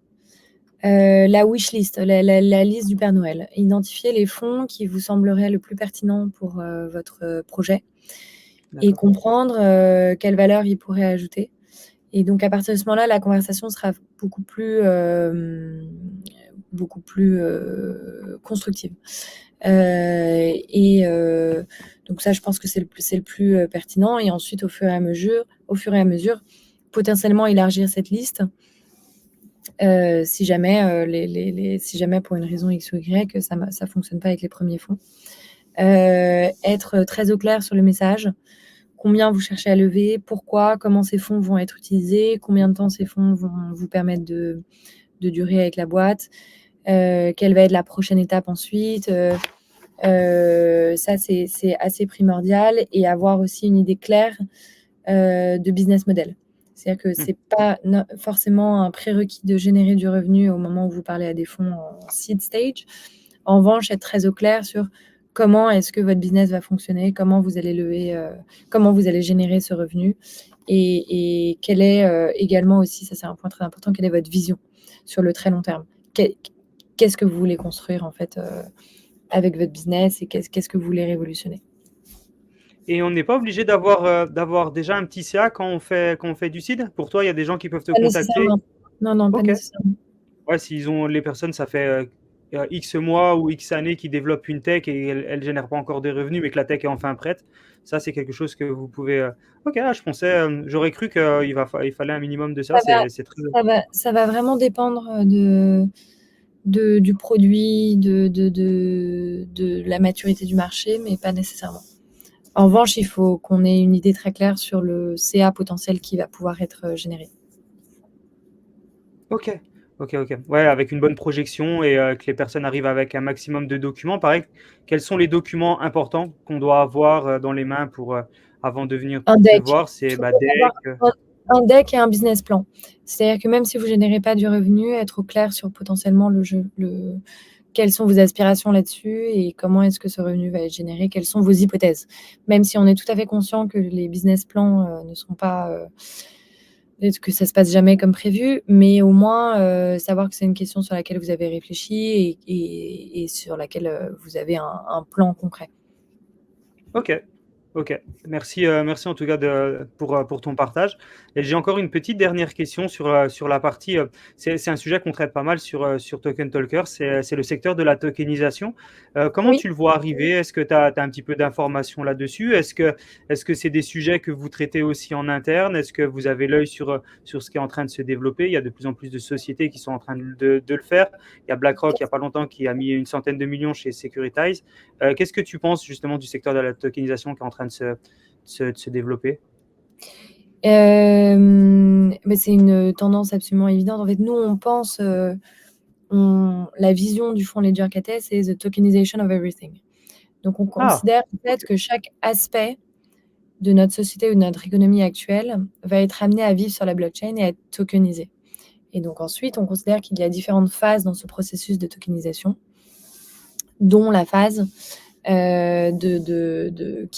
la wish list, la liste du Père Noël. Identifier les fonds qui vous sembleraient le plus pertinents pour, votre, projet et D'accord. comprendre, quelle valeur ils pourraient ajouter. Et donc à partir de ce moment-là, la conversation sera beaucoup plus, constructive. Et donc ça, je pense que c'est le plus, pertinent et ensuite au fur et à mesure, potentiellement élargir cette liste, si jamais, si jamais pour une raison X ou Y, ça fonctionne pas avec les premiers fonds. Être très au clair sur le message. Combien vous cherchez à lever? Pourquoi? Comment ces fonds vont être utilisés? Combien de temps ces fonds vont vous permettre de durer avec la boîte? Quelle va être la prochaine étape ensuite? Ça, c'est assez primordial et avoir aussi une idée claire, de business model. C'est-à-dire que Hmm. c'est pas forcément un prérequis de générer du revenu au moment où vous parlez à des fonds en seed stage. En revanche, être très au clair sur comment est-ce que votre business va fonctionner, comment vous allez lever, comment vous allez générer ce revenu et quelle est, également aussi, ça c'est un point très important, quelle est votre vision sur le très long terme? qu'est-ce que vous voulez construire en fait avec votre business et qu'est-ce que vous voulez révolutionner. Et on n'est pas obligé d'avoir déjà un petit CA quand on fait du seed? Pour toi, il y a des gens qui peuvent te Pas contacter? nécessairement. Non, non, pas OK. nécessairement. Ouais, s'ils ont les personnes, ça fait, X mois ou X années qu'ils développent une tech et elle génère pas encore des revenus, mais que la tech est enfin prête. Ça, c'est quelque chose que vous pouvez, OK, je pensais, j'aurais cru qu'il fallait un minimum de ça. Ça va, C'est très ça va vraiment dépendre du produit, de la maturité du marché, mais pas nécessairement. En revanche, il faut qu'on ait une idée très claire sur le CA potentiel qui va pouvoir être généré. OK. OK, OK. Ouais, avec une bonne projection et que les personnes arrivent avec un maximum de documents. Pareil, quels sont les documents importants qu'on doit avoir, dans les mains avant de venir Un te deck. voir? Il C'est, faut deck, avoir un deck et un business plan. C'est-à-dire que même si vous générez pas du revenu, être au clair sur potentiellement quelles sont vos aspirations là-dessus et comment est-ce que ce revenu va être généré, quelles sont vos hypothèses. Même si on est tout à fait conscient que les business plans ne sont pas que ça se passe jamais comme prévu, mais au moins savoir que c'est une question sur laquelle vous avez réfléchi et sur laquelle vous avez un plan concret. OK. OK. Merci en tout cas pour ton partage. Et j'ai encore une petite dernière question sur la partie, c'est un sujet qu'on traite pas mal sur Token Talker, c'est le secteur de la tokenisation. Comment Oui. tu le vois arriver? Est-ce que tu as un petit peu d'informations là-dessus? Est-ce que c'est des sujets que vous traitez aussi en interne? Est-ce que vous avez l'œil sur ce qui est en train de se développer? Il y a de plus en plus de sociétés qui sont en train de le faire. Il y a BlackRock, il y a pas longtemps, qui a mis une centaine de millions chez Securitize. Qu'est-ce que tu penses justement du secteur de la tokenisation qui est en train de se développer? Mais c'est une tendance absolument évidente. En fait, nous, on pense, la vision du fonds Ledger KT, c'est the tokenization of everything. Donc, on Ah, considère en fait OK. que chaque aspect de notre société ou de notre économie actuelle va être amené à vivre sur la blockchain et à être tokenisé. Et donc ensuite, on considère qu'il y a différentes phases dans ce processus de tokenisation, dont la phase qui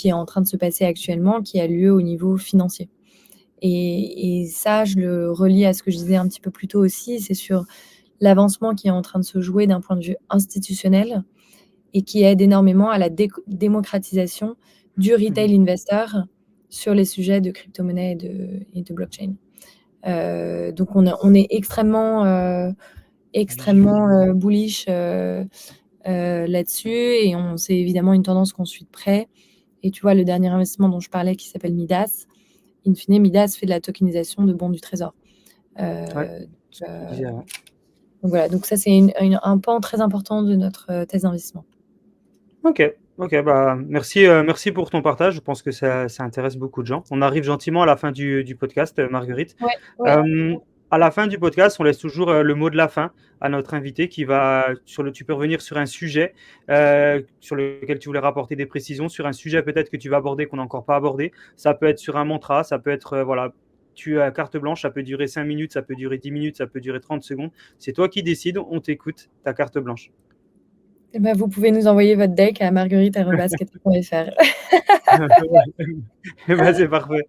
est en train de se passer actuellement, qui a lieu au niveau financier. Et ça, je le relie à ce que je disais un petit peu plus tôt aussi, c'est sur l'avancement qui est en train de se jouer d'un point de vue institutionnel et qui aide énormément à la démocratisation du retail investor sur les sujets de crypto-monnaie et de blockchain. Donc on est extrêmement bullish là-dessus et c'est évidemment une tendance qu'on suit de près. Et tu vois, le dernier investissement dont je parlais qui s'appelle Midas, in fine, Midas fait de la tokenisation de bons du trésor. Ouais, Euh, ce que tu euh, disais, ouais. donc voilà, donc ça c'est un pan très important de notre thèse d'investissement. OK, OK, merci pour ton partage. Je pense que ça intéresse beaucoup de gens. On arrive gentiment à la fin du podcast, Marguerite. Ouais, ouais. Hem, à la fin du podcast, on laisse toujours, le mot de la fin à notre invité tu peux revenir sur un sujet, sur lequel tu voulais rapporter des précisions, sur un sujet peut-être que tu vas aborder qu'on n'a encore pas abordé. Ça peut être sur un mantra, ça peut être, voilà, tu as carte blanche, ça peut durer 5 minutes, ça peut durer 10 minutes, ça peut durer 30 secondes. C'est toi qui décides, on t'écoute, ta carte blanche. Eh ben, vous pouvez nous envoyer votre deck à marguerite@kati.fr. Eh ben, c'est parfait,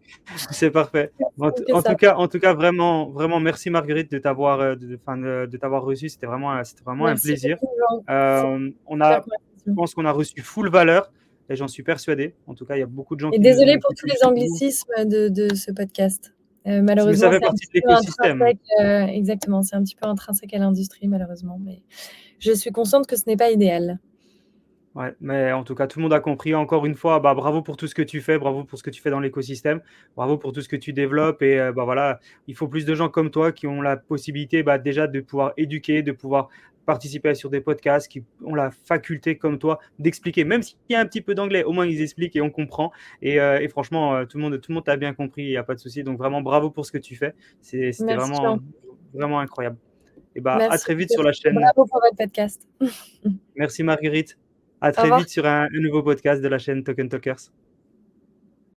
c'est parfait. En t Que en ça. tout cas en tout cas, vraiment vraiment merci Marguerite de t'avoir, de t'avoir reçu. C'était vraiment un Merci plaisir. beaucoup, Jean. C'est On une super a Je conversation. pense qu'on a reçu full valeur et j'en suis persuadé. En tout cas, il y a beaucoup de gens Et qui nous ont désolée pour tous écoutés les jusqu'au bout. anglicismes de ce podcast. Mais ça Malheureusement, fait c'est un partie petit de peu l'écosystème. intrinsèque, exactement, c'est un petit peu intrinsèque à l'industrie malheureusement, mais je suis consciente que ce n'est pas idéal. Ouais, mais en tout cas, tout le monde a compris. Encore une fois, bravo pour tout ce que tu fais, bravo pour ce que tu fais dans l'écosystème, bravo pour tout ce que tu développes. Et voilà, il faut plus de gens comme toi qui ont la possibilité, déjà, de pouvoir éduquer, de pouvoir participer sur des podcasts, qui ont la faculté comme toi d'expliquer, même s'il y a un petit peu d'anglais, au moins ils expliquent et on comprend. Et franchement, tout le monde t'a bien compris, il n'y a pas de souci. Donc vraiment, bravo pour ce que tu fais. C'était Merci vraiment, Jean. vraiment incroyable. Et à Merci très vite sur la et chaîne. bravo pour votre podcast. Merci Marguerite. À Au très revoir. vite sur un nouveau podcast de la chaîne Token Talkers.